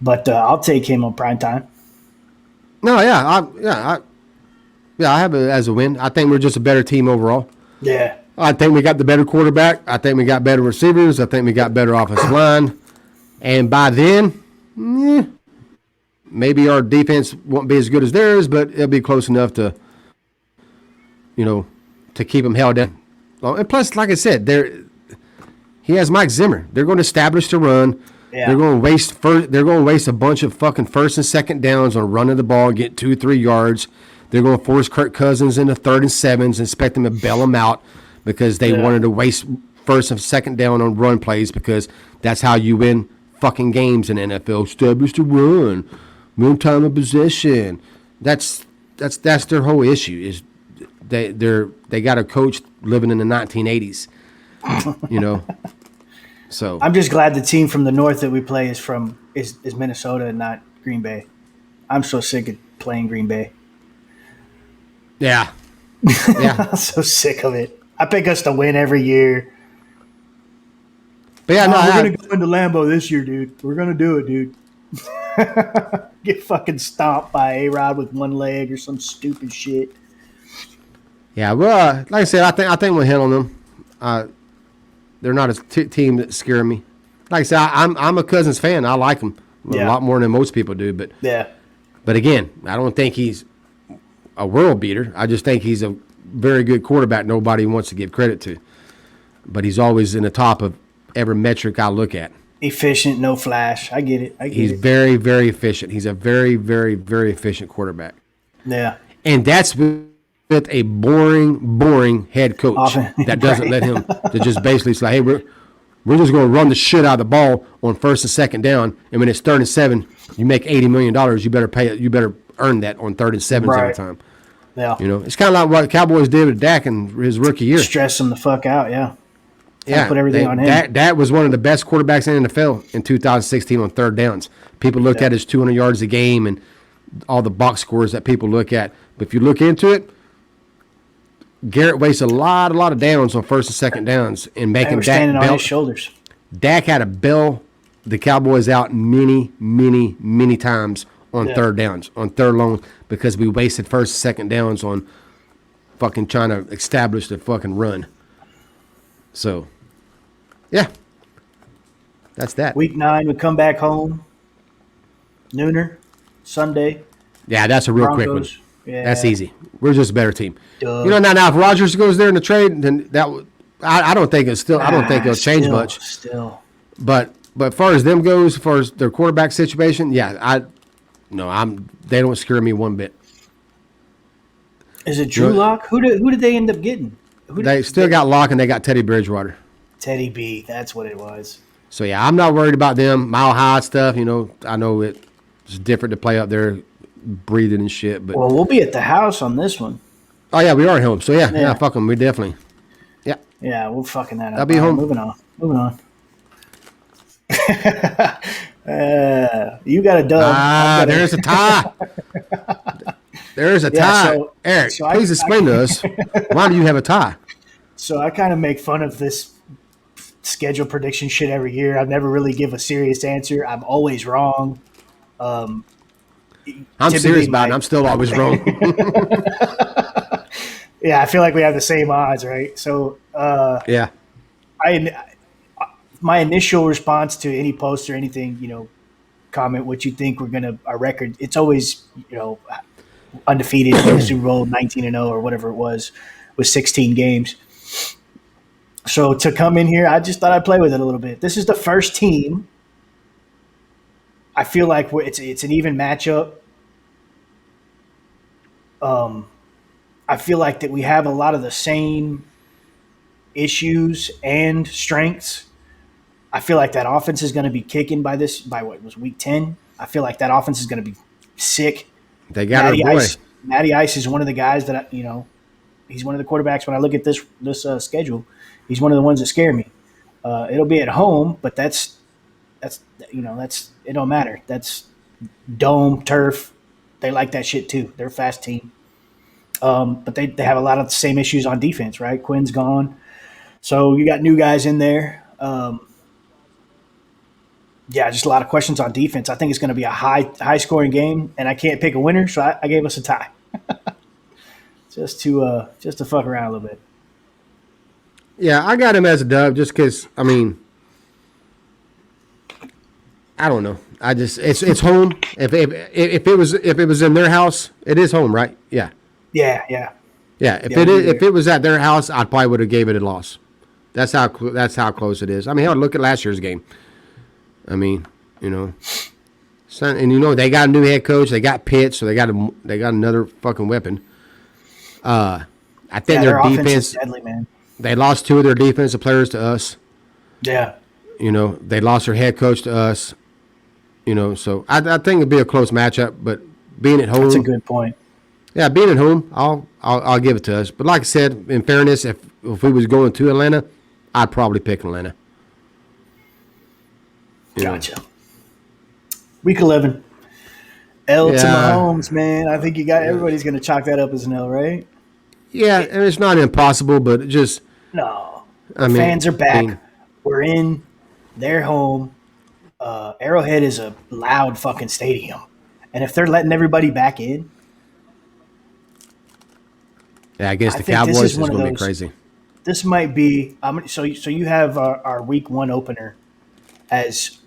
But I'll take him on prime time. No, yeah, I have it as a win. I think we're just a better team overall. Yeah. I think we got the better quarterback. I think we got better receivers. I think we got better offensive line. And by then, maybe our defense won't be as good as theirs, but it'll be close enough to, to keep them held down. And plus, like I said, he has Mike Zimmer. They're going to establish the run. Yeah. They're going to waste a bunch of fucking first and second downs on running the ball, get 2-3 yards. They're going to force Kirk Cousins into 3rd and 7s, expect them to bail them out because they wanted to waste first and second down on run plays because that's how you win fucking games in NFL. Establish the run, more time of possession. That's their whole issue is they got a coach living in the 1980s. So I'm just glad the team from the north that we play is Minnesota and not Green Bay. I'm so sick of playing Green Bay. yeah, I'm so sick of it. I pick us to win every year. but yeah, We're gonna go into Lambeau this year, dude. We're gonna do it, dude. Get fucking stomped by A-Rod with one leg or some stupid shit. yeah. Well, like I said, I think we'll handle them. They're not a team that scare me. Like I said, I'm a Cousins fan. I like him a lot more than most people do. Yeah. But again, I don't think he's a world beater. I just think he's a very good quarterback. Nobody wants to give credit to, but he's always in the top of every metric I look at. Efficient, no flash. I get it. He's very, very efficient. He's a very, very, very efficient quarterback, Yeah. and that's with a boring head coach Often, that doesn't right. let him to just basically say, "Hey, we're just going to run the shit out of the ball on 1st and 2nd down, and when it's 3rd and 7, you make $80 million. You better pay it. You better earn that on 3rd and 7s every Right. time." Yeah. It's kind of like what the Cowboys did with Dak in his rookie year. Stress him the fuck out. Yeah. Yeah, put everything on him. Dak was one of the best quarterbacks in the NFL in 2016 on 3rd downs. People looked at his 200 yards a game and all the box scores that people look at. But if you look into it, Garrett wasted a lot of downs on 1st and 2nd downs and They making were standing Dak on bail. his shoulders. Dak had to bail the Cowboys out many times on 3rd downs, on 3rd long, because we wasted 1st and 2nd downs on fucking trying to establish the fucking run. So, yeah, that's that. Week 9, we come back home. Nooner, Sunday. Yeah, that's a real quick one. Broncos. Yeah. That's easy. We're just a better team. Duh. Now if Rodgers goes there in the trade, then I don't think I don't think it'll change much. Still. But as far as them goes, as far as their quarterback situation, yeah, they don't scare me one bit. Is it Drew Lock? Who did they end up getting? They still got Locke and they got Teddy Bridgewater. Teddy B. That's what it was. So yeah, I'm not worried about them. Mile high stuff, I know it's different to play up there, breathing and shit. But Well, we'll be at the house on this one. oh yeah, we are at home. So yeah, Yeah. fuck them. We definitely, yeah. Yeah, we're fucking that up. I'll be All right, home. Moving on. You got a dub. There's a tie. There's a tie. so- Eric, so I- please explain to us, why do you have a tie? So I kind of make fun of this schedule prediction shit every year. I never really give a serious answer. I'm always wrong. I'm Typically serious about it. my- I'm still always wrong. Yeah, I feel like we have the same odds, right? So Yeah. my initial response to any post or anything, comment what you think our record. It's always, undefeated in the Super Bowl, 19-0 or whatever it was, with 16 games. So to come in here, I just thought I'd play with it a little bit. This is the first team. I feel like it's an even matchup. I feel like that we have a lot of the same issues and strengths. I feel like that offense is going to be kicking by what it was week 10. I feel like that offense is going to be sick. They got our boy. Matty Ice is one of the guys that he's one of the quarterbacks. When I look at this schedule, he's one of the ones that scare me. It'll be at home, but that's it don't matter. That's dome turf. They like that shit too. They're a fast team, but they have a lot of the same issues on defense. Right, Quinn's gone, so you got new guys in there. Just a lot of questions on defense. I think it's going to be a high scoring game, and I can't pick a winner, so I gave us a tie, just to fuck around a little bit. Yeah, I got him as a dub just because. I mean, I don't know. It's home. If it was in their house, it is home, right? Yeah. Yeah. If it was at their house, I probably would have gave it a loss. That's how close it is. I mean, hell, look at last year's game. I mean, and they got a new head coach. They got Pitt, so they got another fucking weapon. I think their defense is deadly, man. They lost 2 of their defensive players to us. Yeah. They lost their head coach to us. So I think it'd be a close matchup. But being at home, that's a good point. Yeah, being at home, I'll give it to us. But like I said, in fairness, if we was going to Atlanta, I'd probably pick Atlanta. Gotcha. Week 11. L to Mahomes, man. I think everybody's going to chalk that up as an L, right? Yeah, and it's not impossible, but just no. Fans are back. We're in. They're home. Arrowhead is a loud fucking stadium, and if they're letting everybody back in, against the Cowboys, it's going to be crazy. This might be. So you have our week 1 opener as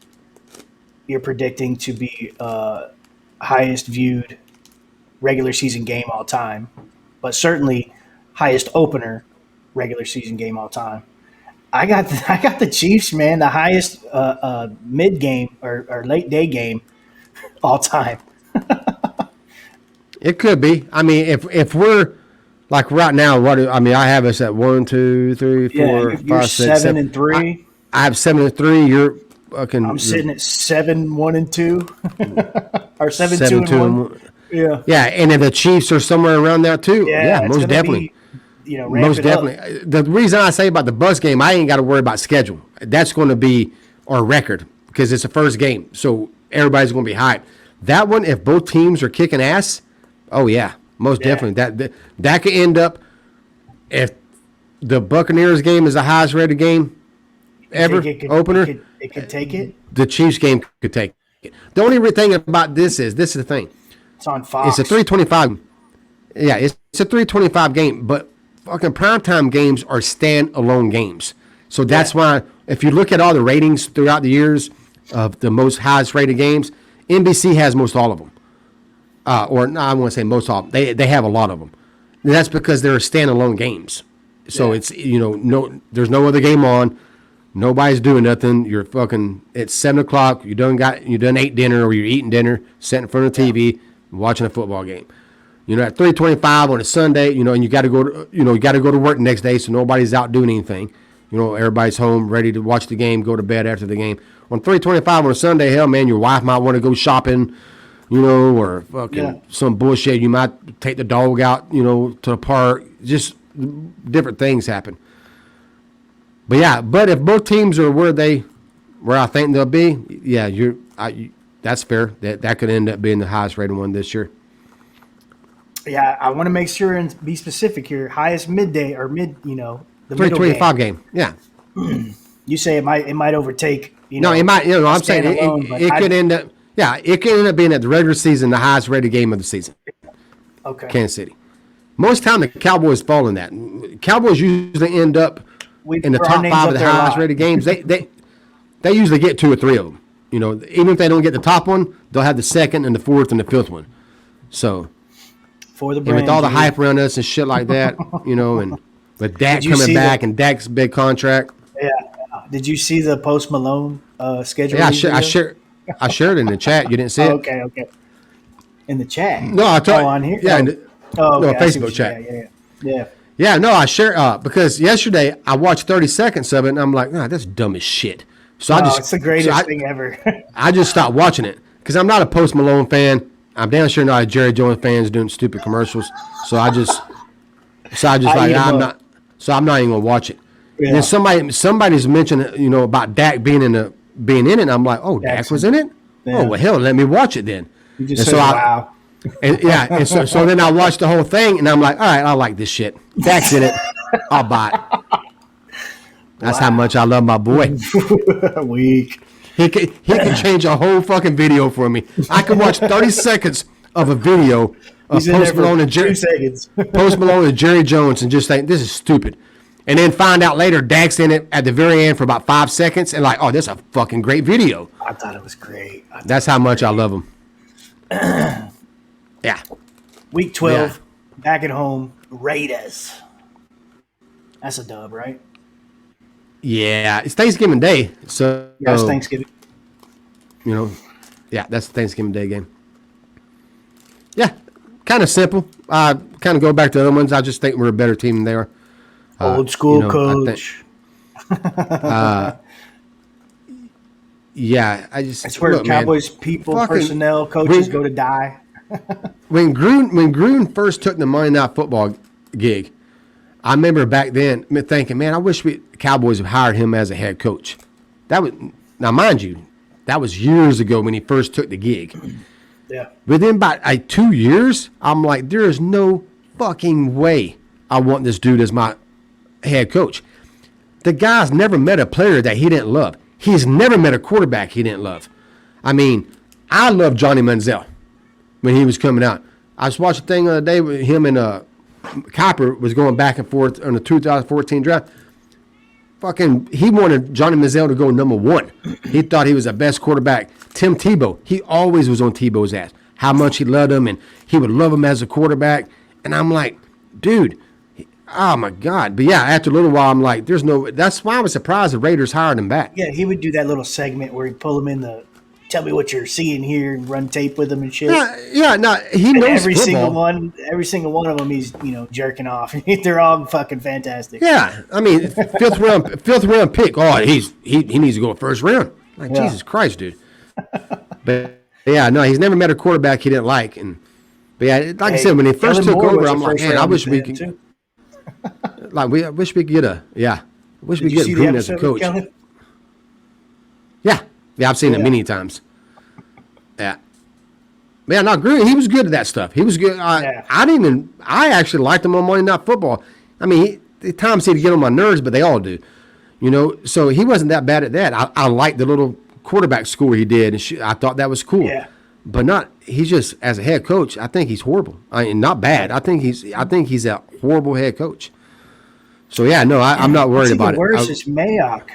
you're predicting to be highest viewed regular season game all time, but certainly highest opener regular season game all time. I got the Chiefs, man, the highest mid game or late day game all time. It could be. I mean, if we're like right now, I have us at 1, 2, 3, 4, 5, 6, 7 and 3. I have 7 and 3. You're fucking. I'm sitting at 7, 1 and 2, or 7, 2 and 1. Yeah, and if the Chiefs are somewhere around that too, most definitely. Most definitely. The reason I say about the bus game, I ain't got to worry about schedule. That's going to be our record because it's the first game, so everybody's going to be hyped. That one, if both teams are kicking ass, most definitely. That could end up if the Buccaneers game is the highest rated game ever. Opener. It could take it. The Chiefs game could take it. The only thing about this is the thing. It's on Fox. It's a 325. Yeah, it's a 325 game, but fucking primetime games are standalone games. So that's why if you look at all the ratings throughout the years of the most highest rated games, NBC has most all of them. I want to say most all of them. They have a lot of them. And that's because they're standalone games. So it's there's no other game on. Nobody's doing nothing. You're fucking. It's 7:00. You done ate dinner or you're eating dinner, sitting in front of the TV, watching a football game. At 3:25 on a Sunday, and you got to go to work the next day, so nobody's out doing anything. Everybody's home, ready to watch the game, go to bed after the game. On 3:25 on a Sunday, hell, man, your wife might want to go shopping, or fucking some bullshit. You might take the dog out, to the park. Just different things happen. But if both teams are where I think they'll be, that's fair. That could end up being the highest rated one this year. Yeah, I want to make sure and be specific here. Highest midday or the 325 game. Yeah. You say it might overtake. No, it might. I'm saying it could end up. Yeah, it could end up being at the regular season the highest rated game of the season. Okay. Kansas City. Most time the Cowboys fall in that. Cowboys usually end up in the top 5 of the highest rated games. They usually get 2 or 3 of them. Even if they don't get the top one, they'll have the second and the fourth and the fifth one. So. For the brand, and with all the hype around us and shit like that, and with Dak coming back and Dak's big contract. Yeah. Did you see the Post Malone schedule? Yeah, I shared it in the chat. You didn't see it? Okay. In the chat? No, I told on here. Yeah, Facebook chat. Yeah. Yeah, no, I shared because yesterday I watched 30 seconds of it and I'm like, that's dumb as shit. So It's the greatest thing ever. I just stopped watching it because I'm not a Post Malone fan. I'm damn sure not a Jerry Jones fan doing stupid commercials. So I just like I'm not. So I'm not even gonna watch it. Yeah. And then somebody's mentioned about Dak being in it. And I'm like, oh, Dak was in it. Yeah. Oh well, hell, let me watch it then. You just said, wow. And so then I watched the whole thing, and I'm like, all right, I like this shit. Dak's in it. I'll buy it. That's how much I love my boy. Weak. He can change a whole fucking video for me. I can watch 30 seconds of a video of Post Malone and Jerry Jones and just think this is stupid, and then find out later Dak's in it at the very end for about 5 seconds, and like, oh, this is a fucking great video. I thought it was great. That's how much I love him. Yeah. Week 12, back at home, Raiders. That's a dub, right? Yeah, it's Thanksgiving Day, so yeah, it's Thanksgiving. That's the Thanksgiving Day game. Yeah, kind of simple. Kind of go back to the other ones. I just think we're a better team than they are. Old school coach. Yeah, I just. It's where Cowboys personnel, coaches go to die. when Gruden first took the Monday Night Football gig, I remember back then thinking, man, I wish Cowboys have hired him as a head coach. Now, mind you, that was years ago when he first took the gig. Yeah. Within about 2 years, I'm like, there is no fucking way I want this dude as my head coach. The guy's never met a player that he didn't love. He's never met a quarterback he didn't love. I mean, I love Johnny Manziel when he was coming out. I was watching a thing the other day with him and Copper was going back and forth on the 2014 draft. He wanted Johnny Manziel to go number 1. He thought he was the best quarterback. Tim Tebow, he always was on Tebow's ass. How much he loved him, and he would love him as a quarterback. And I'm like, dude, oh my God. But yeah, after a little while, I'm like, that's why I was surprised the Raiders hired him back. Yeah, he would do that little segment where he'd pull him in tell me what you're seeing here and run tape with him and shit. Yeah, no, he knows every football. Every single one of them, he's jerking off. They're all fucking fantastic. Yeah, I mean, fifth round pick. Oh, he needs to go first round. Like Jesus Christ, dude. But yeah, no, he's never met a quarterback he didn't like. But yeah, like I said, when he first took over, I'm like, man, I wish we could. I wish we could get Gruden as a coach. Yeah, I've seen it many times. Yeah. Man, no, Gruden, he was good at that stuff. He was good. I actually liked him on Monday Night Football. I mean, at times he'd get on my nerves, but they all do. So he wasn't that bad at that. I liked the little quarterback school he did, and I thought that was cool. Yeah. But he's just, as a head coach, I think he's horrible. I mean, not bad. I think he's a horrible head coach. So yeah, no, I'm not worried about it. Worse is Mayock.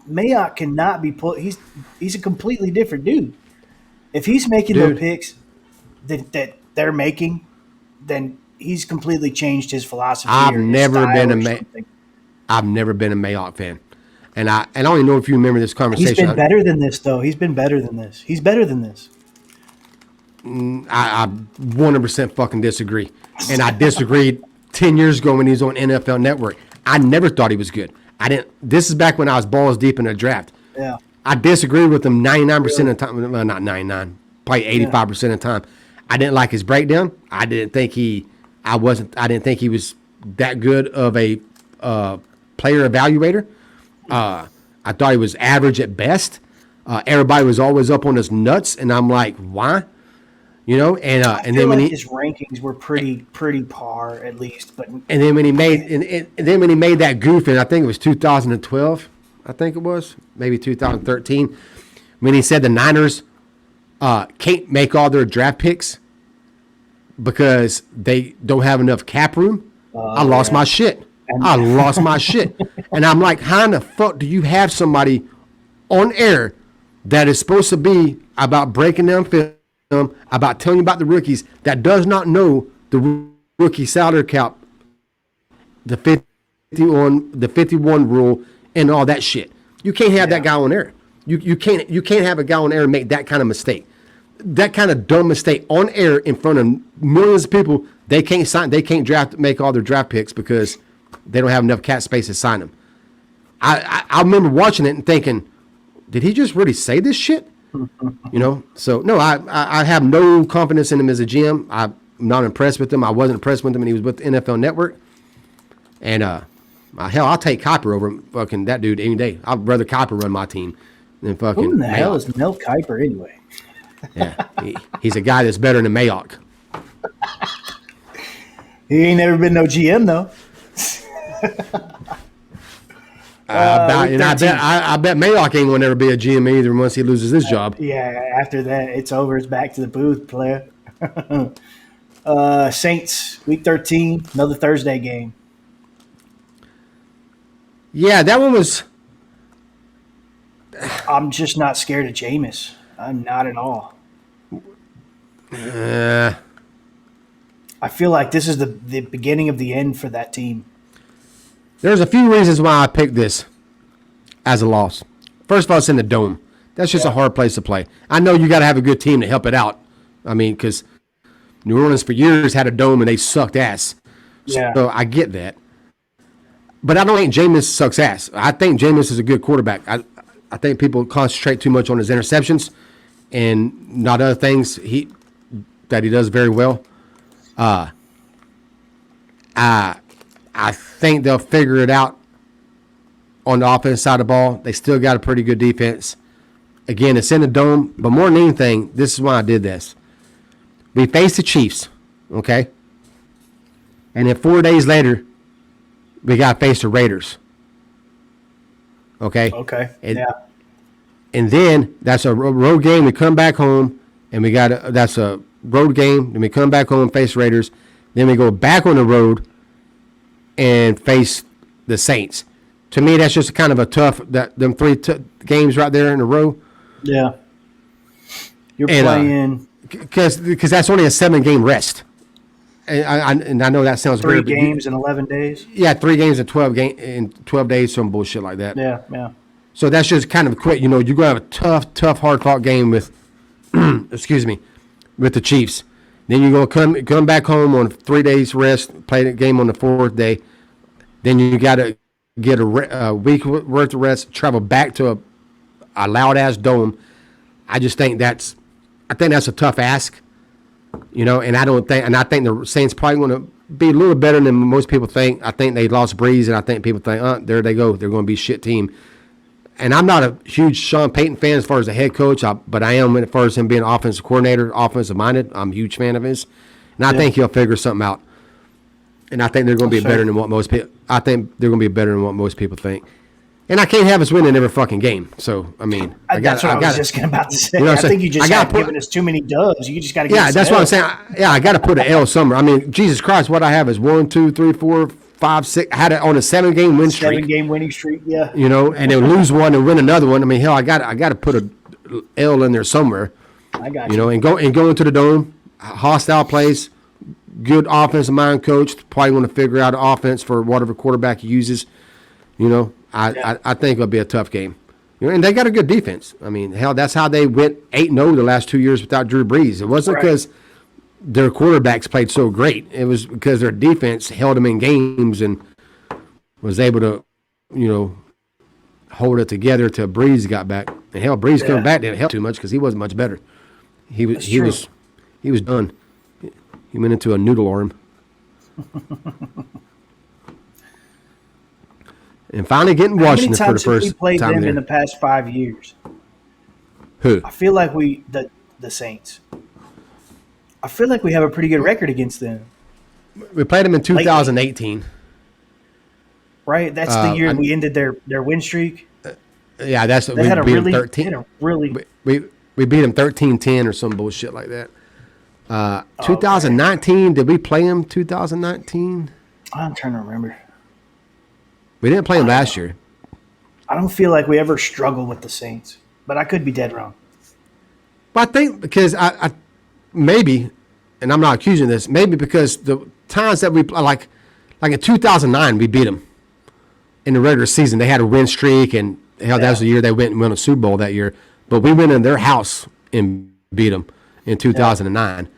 Mayock cannot be put. He's a completely different dude. If he's making the picks that they're making, then he's completely changed his philosophy. I've never been a Mayock fan, and I don't even know if you remember this conversation. He's been better than this, though. He's better than this. I 100% fucking disagree, and I disagreed 10 years ago when he was on NFL Network. I never thought he was good. This is back when I was balls deep in the draft. Yeah. I disagreed with him 99% of the time. Well, not 99, probably 85% of the time. I didn't like his breakdown. I didn't think he was that good of a player evaluator. I thought he was average at best. Everybody was always up on his nuts, and I'm like, why? And then when his rankings were pretty par at least, but and then when he made that goof, and I think it was 2012, I think it was maybe 2013, when he said the Niners can't make all their draft picks because they don't have enough cap room. I lost my shit. And I'm like, how in the fuck do you have somebody on air that is supposed to be about breaking down film, about telling you about the rookies, that does not know the rookie salary cap, the 51 rule, and all that shit? You can't have that guy on air. You can't have a guy on air and make that kind of mistake, that kind of dumb mistake on air in front of millions of people. They can't make all their draft picks because they don't have enough cap space to sign them. I remember watching it and thinking, did he just really say this shit? So no, I have no confidence in him as a GM. I'm not impressed with him. I wasn't impressed with him when he was with the NFL Network. And hell, I'll take Kiper over fucking that dude any day. I'd rather Kiper run my team than fucking. Who in the hell Mayock. is Mel Kiper anyway? Yeah, he's a guy that's better than Mayock. He ain't never been no GM though. I bet Mayock ain't gonna ever be a GM either once he loses his job. Yeah, after that, it's over. It's back to the booth, player. Saints, week 13, another Thursday game. Yeah, that one was. I'm just not scared of Jameis. I'm not at all. I feel like this is the beginning of the end for that team. There's a few reasons why I picked this as a loss. First of all, it's in the Dome. That's just a hard place to play. I know you got to have a good team to help it out. I mean, because New Orleans for years had a Dome and they sucked ass. Yeah. So I get that. But I don't think Jameis sucks ass. I think Jameis is a good quarterback. I think people concentrate too much on his interceptions and not other things that he does very well. I think they'll figure it out on the offense side of the ball. They still got a pretty good defense. Again, it's in the Dome, but more than anything, this is why I did this. We faced the Chiefs, okay? And then 4 days later, we got to face the Raiders. Okay? Okay, And then that's a road game. We come back home, and that's a road game. Then we come back home and face Raiders. Then we go back on the road and face the Saints. To me, that's just kind of a tough them three games right there in a row. Yeah. You're playing because that's only a 7-game rest. And I know that sounds 3 games in 11 days. Yeah, 3 games in 12 days, some bullshit like that. Yeah. So that's just kind of quick. You're going to have a tough, hard-fought game with, with the Chiefs. Then you're going to come back home on 3 days rest, play the game on the 4th day. Then you got to get a week worth of rest, travel back to a loud-ass Dome. I think that's a tough ask, and I think the Saints probably going to be a little better than most people think. I think they lost Breeze, and I think people think, there they go, they're going to be a shit team. And I'm not a huge Sean Payton fan as far as a head coach, but I am as far as him being an offensive coordinator, offensive-minded. I'm a huge fan of his. And I think he'll figure something out. And I think they're going to be better than what most people. I think they're going to be better than what most people think. And I can't have us winning every fucking game. So I mean, that's what I was just about to say. I think you just have given us too many dubs. You just got to. Yeah, that's what I'm saying. I got to put an L somewhere. I mean, Jesus Christ, what I have is 1, 2, 3, 4, 5, 6. I had it on a 7-game win streak. 7-game winning streak. Yeah. And then lose one and win another one. I mean, hell, I got to put a L in there somewhere. I got you. And go into the Dome, hostile place. Good offensive mind coach, probably want to figure out an offense for whatever quarterback he uses. I think it'll be a tough game. And they got a good defense. I mean, hell, that's how they went 8-0 the last 2 years without Drew Brees. It wasn't because their quarterbacks played so great. It was because their defense held them in games and was able to, hold it together till Brees got back. And hell, Brees coming back didn't help too much because he wasn't much better. He was done. He went into a noodle arm. And finally getting Washington for the first time. How many times have we played them in the past 5 years? Who? I feel like the Saints. I feel like we have a pretty good record against them. We played them in 2018. Right? That's the year we ended their win streak. Yeah, that's what we beat them 13. We beat them 13-10 or some bullshit like that. 2019, did we play them 2019? I'm trying to remember. We didn't play them last year. I don't feel like we ever struggled with the Saints, but I could be dead wrong. But I think because I maybe, and I'm not accusing this, maybe because the times that we like in 2009 we beat them in the regular season. They had a win streak, and hell, that was the year they went and won a Super Bowl that year. But we went in their house and beat them in 2009.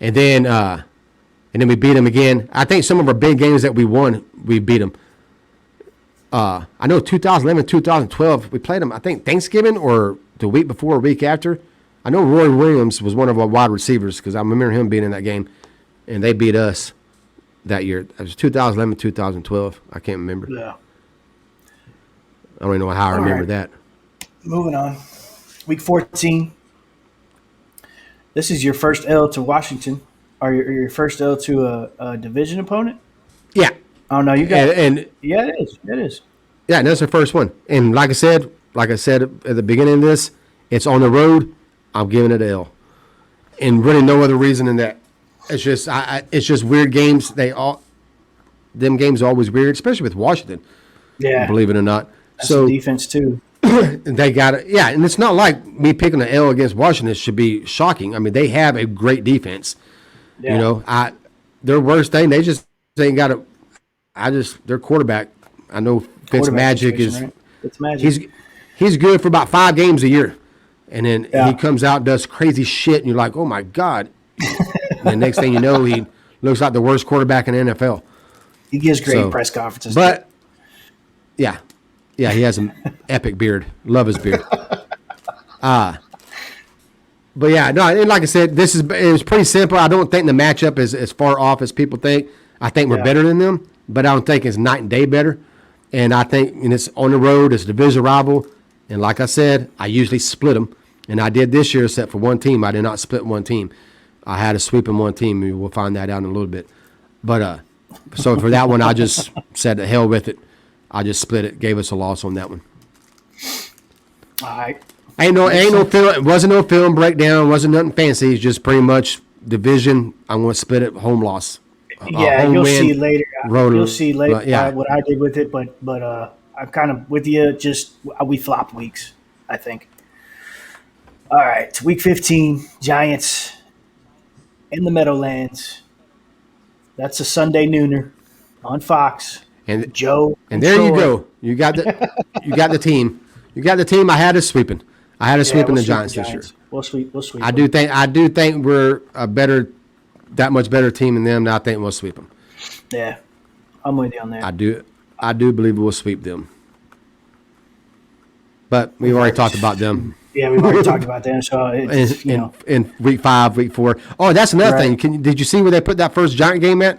And then we beat them again. I think some of our big games that we won, we beat them. I know 2011, 2012, we played them, I think, Thanksgiving or the week before or week after. I know Roy Williams was one of our wide receivers because I remember him being in that game, and they beat us that year. It was 2011, 2012. I can't remember. Yeah. I don't even know how I remember that. Moving on. Week 14. This is your first L to Washington, or your first L to a division opponent? Yeah. Oh, no, you got and yeah, it is. It is. Yeah, and that's the first one. And like I said at the beginning of this, it's on the road. I'm giving it an L. And really no other reason than that. It's just it's just weird games. Them games are always weird, especially with Washington. Yeah. Believe it or not. That's So the defense too. they got it. Yeah, and it's not like me picking an L against Washington should be shocking. I mean, they have a great defense. Yeah. You know, their worst thing, they just ain't got their quarterback. I know Fitzmagic is right? Fitzmagic. He's good for about 5 games a year. And then he comes out and does crazy shit, and you're like, oh, my God. And the next thing you know, he looks like the worst quarterback in the NFL. He gives great press conferences. But, yeah, he has an epic beard. Love his beard. But, yeah, no, and like I said, it was pretty simple. I don't think the matchup is as far off as people think. I think we're better than them, but I don't think it's night and day better. And I think it's on the road, it's a division rival. And like I said, I usually split them. And I did this year except for one team. I did not split one team. I had a sweep in one team. We'll find that out in a little bit. But so for that one, I just said the hell with it. I just split it, gave us a loss on that one. All right. Ain't no film. It wasn't no film breakdown. It wasn't nothing fancy. It's just pretty much division. I'm going to split it, home loss. Yeah, you'll see later. You'll see later yeah. what I did with it. But I'm kind of with you. Just we flopped weeks, I think. All right, week 15, Giants in the Meadowlands. That's a Sunday nooner on Fox. And Joe and there Troy. you go. You got the team. You got the team. I had us sweeping. The Giants this year. We'll sweep. I do think we're that much better team than them. And I think we'll sweep them. Yeah, I'm with you on that. I do believe we'll sweep them. But we've already talked about them. Yeah, we've already talked about them. So it's, in week 5, week 4. Oh, that's another thing. Did you see where they put that first Giant game at?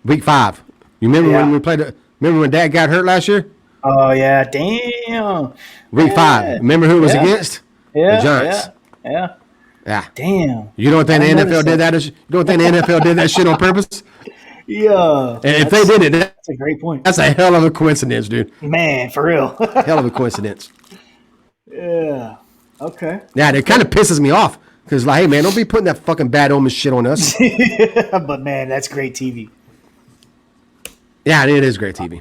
Week 5. You remember when we played? Remember when Dad got hurt last year? Oh yeah, damn. Week 5. Remember who it was against? Yeah, the Giants. Yeah. Damn. You don't think the NFL did that? You don't think the NFL did that shit on purpose? Yeah. And if they did it, that's a great point. That's a hell of a coincidence, dude. Man, for real. Hell of a coincidence. Yeah. Okay. Yeah, it kind of pisses me off because, like, hey, man, don't be putting that fucking bad omen shit on us. But man, that's great TV. Yeah, it is great TV.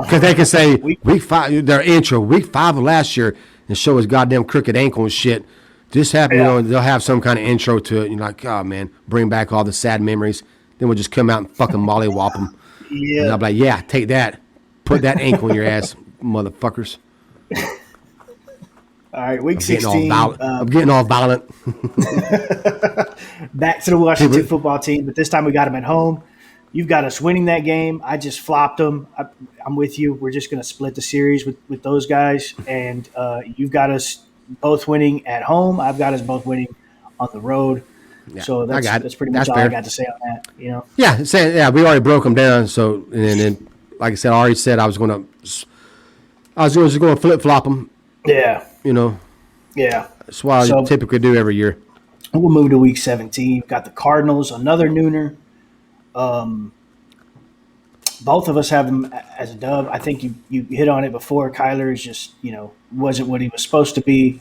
Because they can say week 5, their intro, week 5 of last year, and show his goddamn crooked ankle and shit. This happened, they'll have some kind of intro to it. You're like, oh, man, bring back all the sad memories. Then we'll just come out and fucking mollywop them. Yeah. And I'll be like, yeah, take that. Put that ankle in your ass, motherfuckers. All right, week 16. I'm getting all violent. Back to the Washington football team, but this time we got them at home. You've got us winning that game. I just flopped them. I'm with you. We're just going to split the series with those guys. And you've got us both winning at home. I've got us both winning on the road. Yeah, so that's pretty much all I got to say on that. You know. Yeah, we already broke them down. So and then, like I said, I already said I was just going to flip flop them. Yeah. You know. Yeah. That's what I typically do every year. We'll move to week 17. We've got the Cardinals, another nooner. Both of us have them as a dub. I think you hit on it before. Kyler is just, wasn't what he was supposed to be.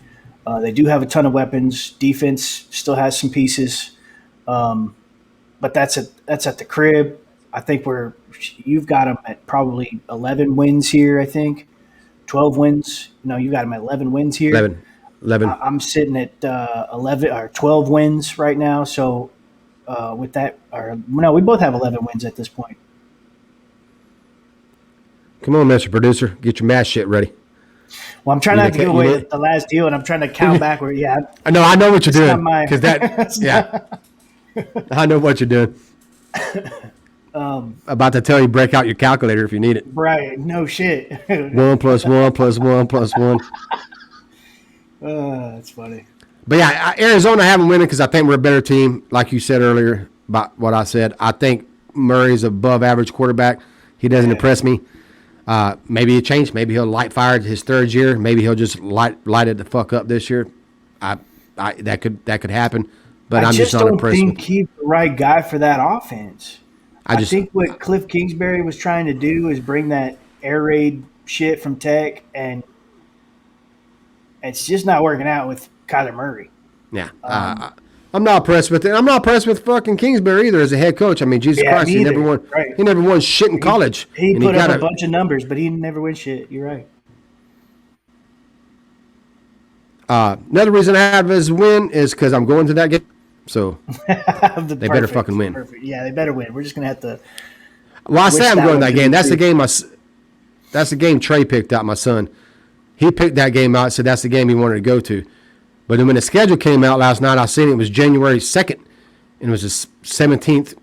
They do have a ton of weapons. Defense still has some pieces. But that's at the crib. I think you've got them at probably 11 wins here, I think. 12 wins. No, you got them at 11 wins here. 11. I'm sitting at 11 or 12 wins right now. So with that, we both have 11 wins at this point. Come on, Mr. Producer. Get your math shit ready. Well, I'm trying not to give away the last deal, and I'm trying to count backward. Yeah. I know what you're doing. Because I know what you're doing. About to tell you, break out your calculator if you need it. Right. No shit. 1 plus 1 plus 1 plus 1. That's funny. But yeah, Arizona I haven't winning because I think we're a better team. Like you said earlier about what I said, I think Murray's above average quarterback. He doesn't impress me. Maybe it changed. Maybe he'll light fire his third year. Maybe he'll just light it the fuck up this year. That could happen. But I'm just not impressed. I don't think he's the right guy for that offense. I think what Cliff Kingsbury was trying to do is bring that air raid shit from Tech, and it's just not working out with Kyler Murray. Yeah. I'm not impressed with it. I'm not impressed with fucking Kingsbury either as a head coach. I mean, Jesus Christ, he never won shit in college. He put up a bunch of numbers, but he never win shit. You're right. Another reason I have his win is because I'm going to that game. So they better fucking win. Perfect. Yeah, they better win. We're just gonna have to. Well, I say I'm going to that game. That's the game. That's the game Trey picked out. My son, he picked that game out. Said that's the game he wanted to go to. But then when the schedule came out last night, I seen it was January 2nd, and it was the 17th,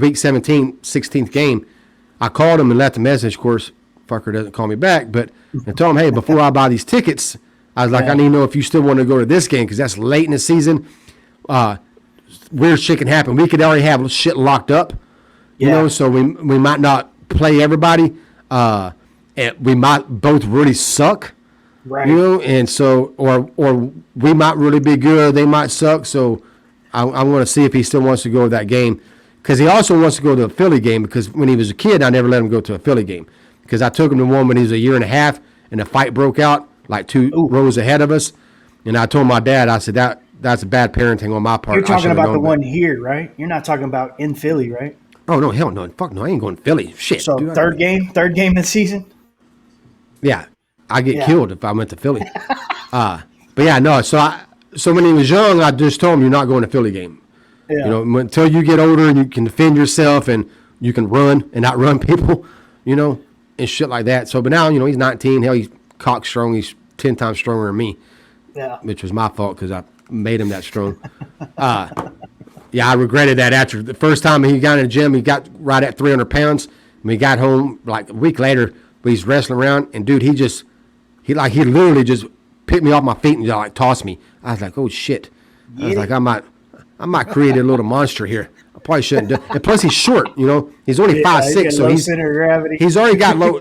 week 17, 16th game. I called him and left a message. Of course, fucker doesn't call me back, but I told him, hey, before I buy these tickets, I was like, I need to know if you still want to go to this game because that's late in the season. Weird shit can happen. We could already have shit locked up, you know, so we might not play everybody. And we might both really suck. Right. You know, and so, or we might really be good, they might suck. So I want to see if he still wants to go to that game because he also wants to go to a Philly game because when he was a kid, I never let him go to a Philly game because I took him to one when he was a year and a half and a fight broke out like two rows ahead of us. And I told my dad, I said, that's bad parenting on my part. You're talking about the one here, right? You're not talking about in Philly, right? Oh, no, hell no. Fuck no, I ain't going to Philly. Shit. So dude, third game this season? Yeah. I get killed if I went to Philly. But yeah, no. So when he was young, I just told him you're not going to Philly game. Yeah. You know, until you get older and you can defend yourself and you can run and not run people, you know, and shit like that. So, but now, you know, he's 19. Hell, he's cock strong. He's 10 times stronger than me. Yeah. Which was my fault because I made him that strong. Yeah, I regretted that after the first time he got in the gym. He got right at 300 pounds. And we got home like a week later. But he's wrestling around, and dude, he literally just picked me off my feet and like tossed me. I was like, oh shit. I was like, I might create a little monster here. I probably shouldn't do it. And plus he's short, you know. He's only 5'6", so he's already got low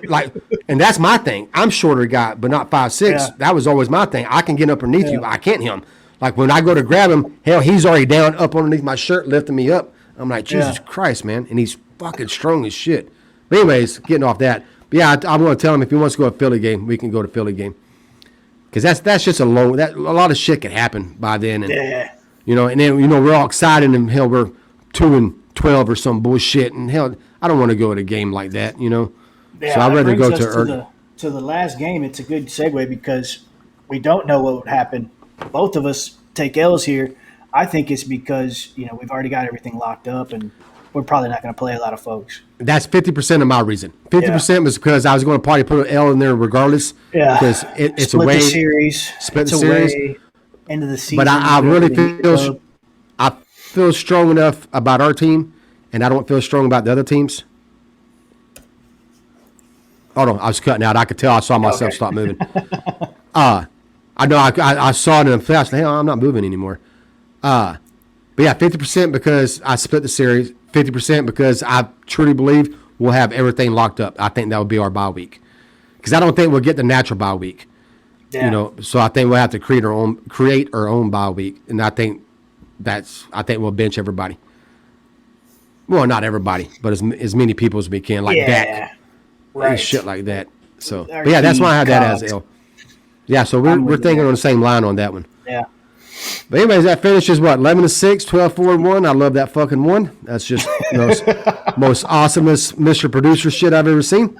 and that's my thing. I'm shorter guy, but not 5'6". Yeah. That was always my thing. I can get underneath you, but I can't him. Like when I go to grab him, hell, he's already down up underneath my shirt, lifting me up. I'm like, Jesus Christ, man. And he's fucking strong as shit. But anyways, getting off that. But yeah, I'm going to tell him if he wants to go to a Philly game, we can go to Philly game. Because that's just a lot of shit can happen by then. And, you know, and then, you know, we're all excited and hell, we're 2-12 or some bullshit. And hell, I don't want to go to a game like that, you know. Yeah, so I'd rather go to the last game. It's a good segue because we don't know what would happen. Both of us take L's here. I think it's because, you know, we've already got everything locked up and we're probably not going to play a lot of folks. That's 50% of my reason. 50% was because I was going to probably put an L in there regardless. Yeah. Because it's split away. The series. Split the series. End of the season. But I really feel strong enough about our team, and I don't feel strong about the other teams. Hold on, I was cutting out. I could tell. I saw myself stop moving. I know. I saw it in the flash. Hell, I'm not moving anymore. But yeah, 50% because I split the series. 50% because I truly believe we'll have everything locked up. I think that would be our bye week. Because I don't think we'll get the natural bye week. Yeah. You know, so I think we'll have to create our own bye week. And I think we'll bench everybody. Well, not everybody, but as many people as we can, like Dak. Right. And shit like that. So but yeah, that's why I had that as L. Yeah, so we're thinking on the same line on that one. Yeah. But anyways, that finishes what, 11-6, 12-4-1. I love that fucking one. That's just the most awesomest Mr. Producer shit I've ever seen.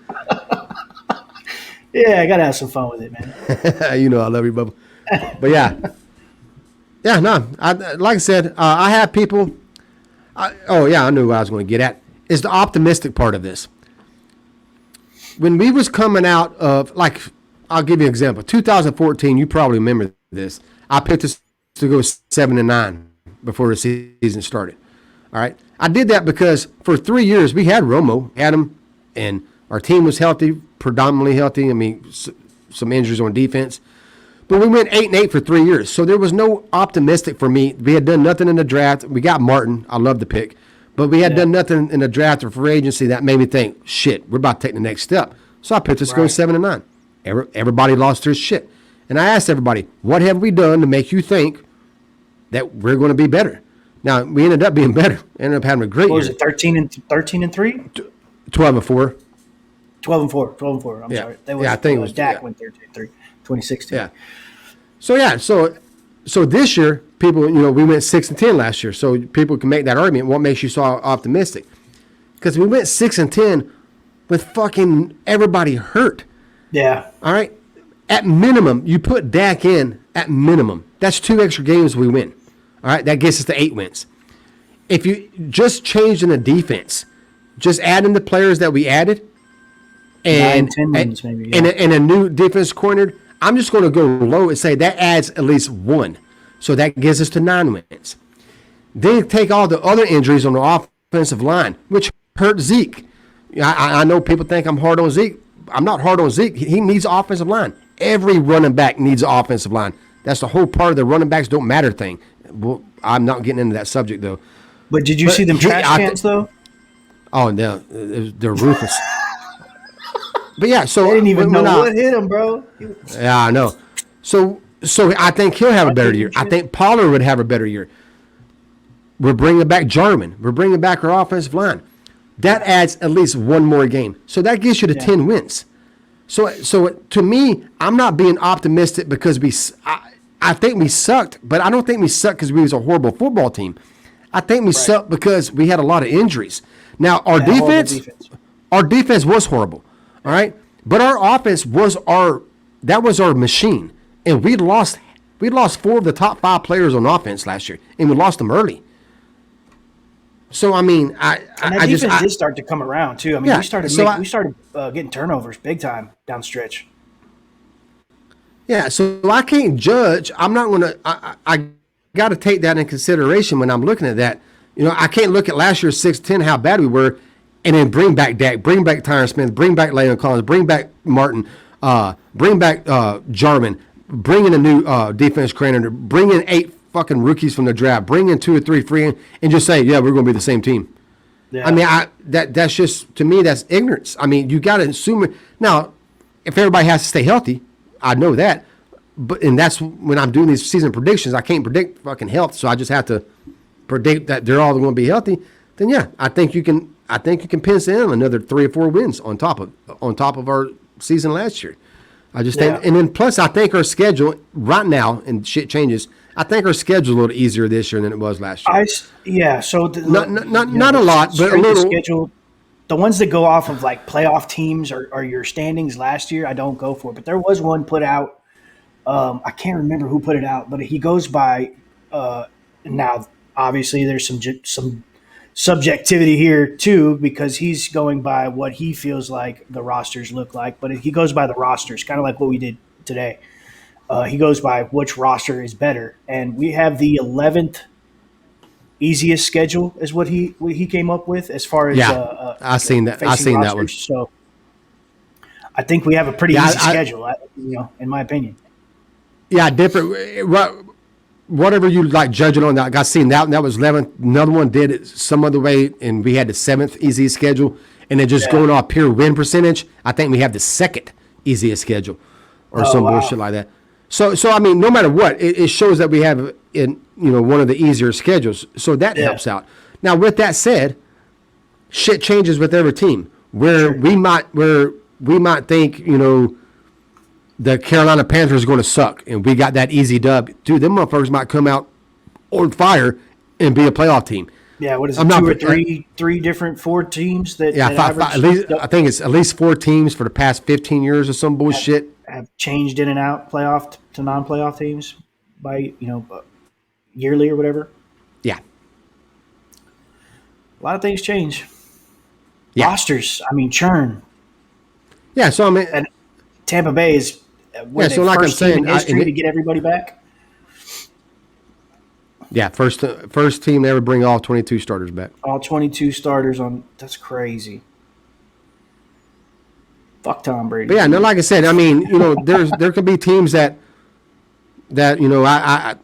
Yeah, I gotta have some fun with it, man. You know I love you, Bubba. But yeah, no. Like I said, I have people. I knew what I was going to get at. Is the optimistic part of this. When we was coming out of, like, I'll give you an example. 2014, you probably remember this. I picked us to go 7-9 before the season started. All right. I did that because for 3 years we had Romo, had him, and our team was healthy, predominantly healthy. I mean, some injuries on defense. But we went 8-8 for 3 years. So there was no optimistic for me. We had done nothing in the draft. We got Martin. I love the pick. But we had done nothing in the draft or free agency that made me think, shit, we're about to take the next step. So I picked us to go 7-9. Everybody lost their shit. And I asked everybody, what have we done to make you think that we're going to be better? Now, we ended up being better. Ended up having a great year. What was it, 13 and 3? 12-4. 12-4. I'm sorry. That was, I think it was Dak went 13-3, 2016. Yeah. So this year, people, we went 6-10 last year. So people can make that argument. What makes you so optimistic? Because we went 6-10 with fucking everybody hurt. Yeah. All right. At minimum, you put Dak in at minimum. That's 2 extra games we win. All right. That gets us to 8 wins. If you just change in the defense, just adding the players that we added, and 9-10 wins maybe, and a new defense corner, I'm just going to go low and say that adds at least 1. So that gets us to 9 wins. Then take all the other injuries on the offensive line, which hurt Zeke. I know people think I'm hard on Zeke. I'm not hard on Zeke. He needs offensive line. Every running back needs an offensive line. That's the whole part of the running backs don't matter thing. Well, I'm not getting into that subject, though. But did you see them trash cans, though? Oh, no. They're ruthless. But yeah, so they didn't even know what hit him, bro. Yeah, I know. So I think he'll have a better year. I think Pollard would have a better year. We're bringing back Jarman. We're bringing back our offensive line. That adds at least 1 more game. So that gets you to 10 wins. So to me, I'm not being optimistic because I think we sucked, but I don't think we sucked because we was a horrible football team. I think we sucked because we had a lot of injuries. Now our defense was horrible. All right, but our offense was our machine, and we lost 4 of the top 5 players on offense last year, and we lost them early. So I mean, that defense did start to come around too. I mean, we started getting turnovers big time down the stretch. Yeah, so I can't judge. I'm not going to. I got to take that in consideration when I'm looking at that. I can't look at last year's 6-10 how bad we were. And then bring back Dak, bring back Tyron Smith, bring back Leon Collins, bring back Martin, bring back Jarman, bring in a new defense coordinator, bring in 8 fucking rookies from the draft, bring in 2 or 3 free, and just say, yeah, we're going to be the same team. Yeah. I mean, that's just, to me, that's ignorance. I mean, you got to assume it. Now, if everybody has to stay healthy, I know that. And that's when I'm doing these season predictions. I can't predict fucking health, so I just have to predict that they're all going to be healthy. Then, yeah, I think you can pencil in another 3 or 4 wins on top of our season last year. I just think, and then plus I think our schedule right now, and shit changes. I think our schedule a little easier this year than it was last year. So not a lot, but a little. Schedule, the ones that go off of like playoff teams or your standings last year, I don't go for. But there was one put out. I can't remember who put it out, but he goes by. Now, obviously, there's some subjectivity here too, because he's going by what he feels like the rosters look like, but he goes by the rosters, kind of like what we did today. He goes by which roster is better, and we have the 11th easiest schedule is what he came up with as far as I've seen that one. So I think we have a pretty easy schedule, in my opinion. Yeah, different. Whatever you like judging on that, I seen that, and that was 11th. Another one did it some other way, and we had the 7th easiest schedule. And then just going off pure win percentage, I think we have the 2nd easiest schedule, or bullshit like that. So I mean, no matter what, it shows that we have one of the easier schedules. So that helps out. Now, with that said, shit changes with every team. We might think the Carolina Panthers are going to suck, and we got that easy dub. Dude, them motherfuckers might come out on fire and be a playoff team. Yeah, what is it, 2 or 3 different 4 teams that at least, I think it's at least 4 teams for the past 15 years or some bullshit. Have changed in and out playoff to non-playoff teams by, yearly or whatever. Yeah. A lot of things change. Yeah. Rosters, churn. Yeah, so and Tampa Bay is like I'm saying, history to get everybody back. Yeah, first team to ever bring all 22 starters back. All 22 starters on. That's crazy. Fuck Tom Brady. But yeah, no, like I said, I mean, there could be teams that I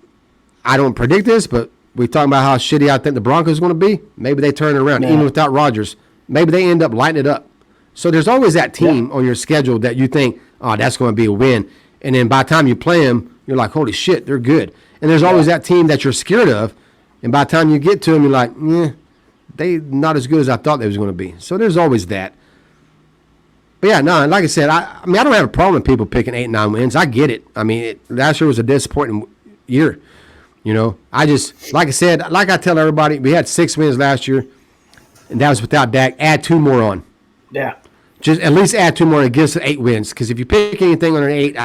don't predict this, but we talking about how shitty I think the Broncos are going to be. Maybe they turn it around, even without Rodgers. Maybe they end up lighting it up. So there's always that team on your schedule that you think, oh, that's going to be a win. And then by the time you play them, you're like, holy shit, they're good. And there's always that team that you're scared of. And by the time you get to them, you're like, they not as good as I thought they was going to be. So there's always that. But yeah, no, like I said, I don't have a problem with people picking 8 and 9 wins. I get it. I mean, last year was a disappointing year. I just, like I said, like I tell everybody, we had 6 wins last year, and that was without Dak. Add 2 more on. Yeah. Just at least add 2 more and give us 8 wins. Because if you pick anything under 8,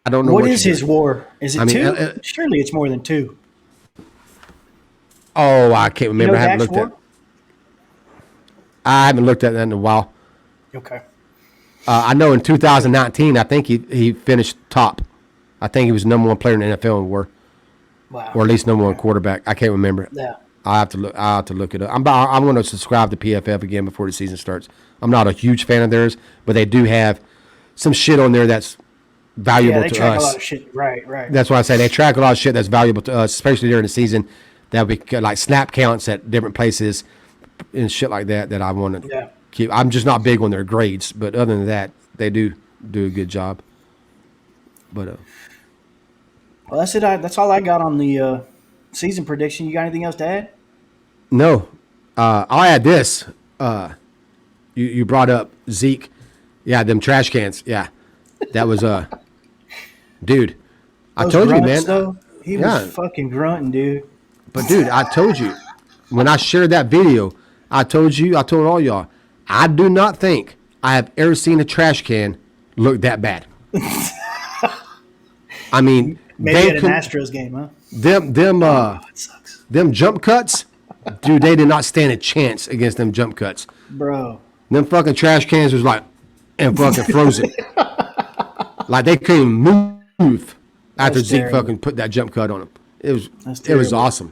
I don't know what is his WAR? Is it 2? Surely it's more than 2. Oh, I can't remember. I haven't looked at that in a while. Okay. I know in 2019, I think he finished top. I think he was the number 1 player in the NFL in WAR. Wow. Or at least number 1 quarterback. I can't remember. Yeah. I'll have to look it up. I'm going to subscribe to PFF again before the season starts. I'm not a huge fan of theirs, but they do have some shit on there that's valuable to us. Yeah, they track a lot of shit. Right. That's why I say they track a lot of shit that's valuable to us, especially during the season. That we like snap counts at different places and shit like that I want to keep. I'm just not big on their grades, but other than that, they do a good job. But well, that's it. That's all I got on the season prediction. You got anything else to add? No. I'll add this. You brought up Zeke. Yeah, them trash cans. Yeah. That was dude. I told you, man. Though, he was fucking grunting, dude. But dude, I told you when I shared that video, I told all y'all, I do not think I have ever seen a trash can look that bad. I mean, maybe at an Astros game, huh? It sucks. Them jump cuts, dude, they did not stand a chance against them jump cuts. Bro. Them fucking trash cans was like, and fucking frozen. Like they couldn't move after Zeke fucking put that jump cut on him. It was awesome.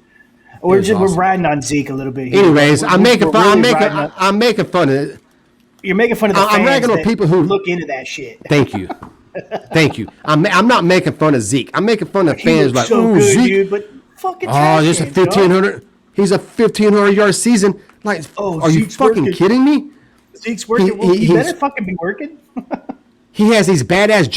We're riding on Zeke a little bit here. Anyways, I'm making fun of it. You're making fun of the fans I'm ragging on people who look into that shit. Thank you. I'm not making fun of Zeke. I'm making fun of fans like, so ooh, good, Zeke. dude, but fucking this is a 1,500. He's a 1,500-yard season. Like, are you fucking kidding me? Zeke's working. He better fucking be working. He has these badass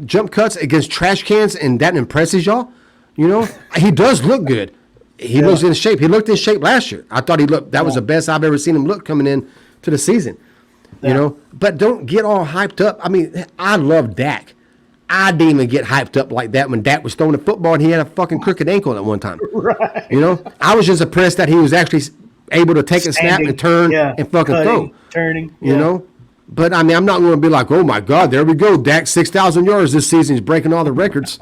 jump cuts against trash cans, and that impresses y'all. He does look good. He looks in shape. He looked in shape last year. I thought he looked. That was the best I've ever seen him look coming in to the season. But don't get all hyped up. I mean, I love Dak. I didn't even get hyped up like that when Dak was throwing the football and he had a fucking crooked ankle at one time. Right. I was just impressed that he was actually able to take a snap and turn and fucking throw. Turning. But I mean, I'm not going to be like, oh my God, there we go. Dak 6,000 yards this season. He's breaking all the records.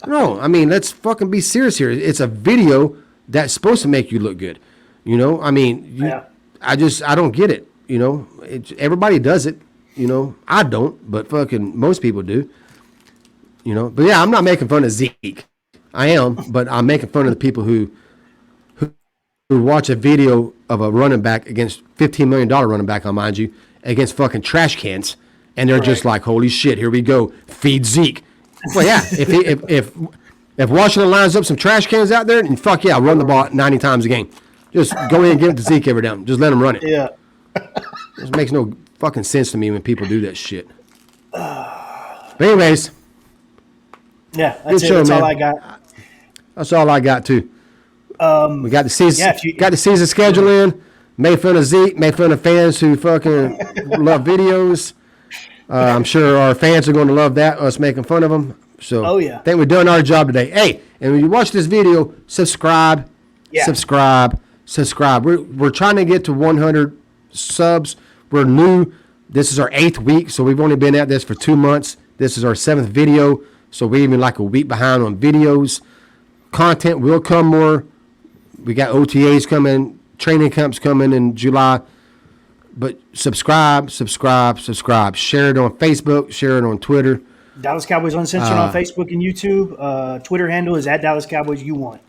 No, I mean, let's fucking be serious here. It's a video that's supposed to make you look good. I mean, I don't get it. Everybody does it. I don't, but fucking most people do. But yeah, I'm not making fun of Zeke. I am, but I'm making fun of the people who watch a video of a running back against $15 million running back, I'll mind you, against fucking trash cans, and they're just like, holy shit, here we go, feed Zeke. Well, yeah, if Washington lines up some trash cans out there, and fuck yeah, run the ball 90 times a game. Just go in and give it to Zeke every down. Just let him run it. Yeah. It makes no fucking sense to me when people do that shit. But anyways. Yeah, that's it. That's all I got. That's all I got too. We got the season. Got the season schedule in. Made fun of Zeke. Made fun of fans who fucking love videos. I'm sure our fans are going to love that, us making fun of them. So I think we've done our job today. Hey, and when you watch this video, subscribe. Yeah. Subscribe. We're trying to get to 100 subs. We're new. This is our 8th week, so we've only been at this for 2 months. This is our 7th video, so we're even like a week behind on videos. Content will come more. We got OTAs coming, training camps coming in July. But subscribe. Share it on Facebook. Share it on Twitter. Dallas Cowboys Uncensored on Facebook and YouTube. Twitter handle is @DallasCowboysU1.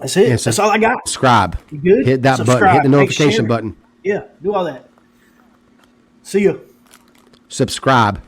That's it. That's all I got. Subscribe. You good? Hit that button. Hit the notification button. Yeah, do all that. See you. Subscribe.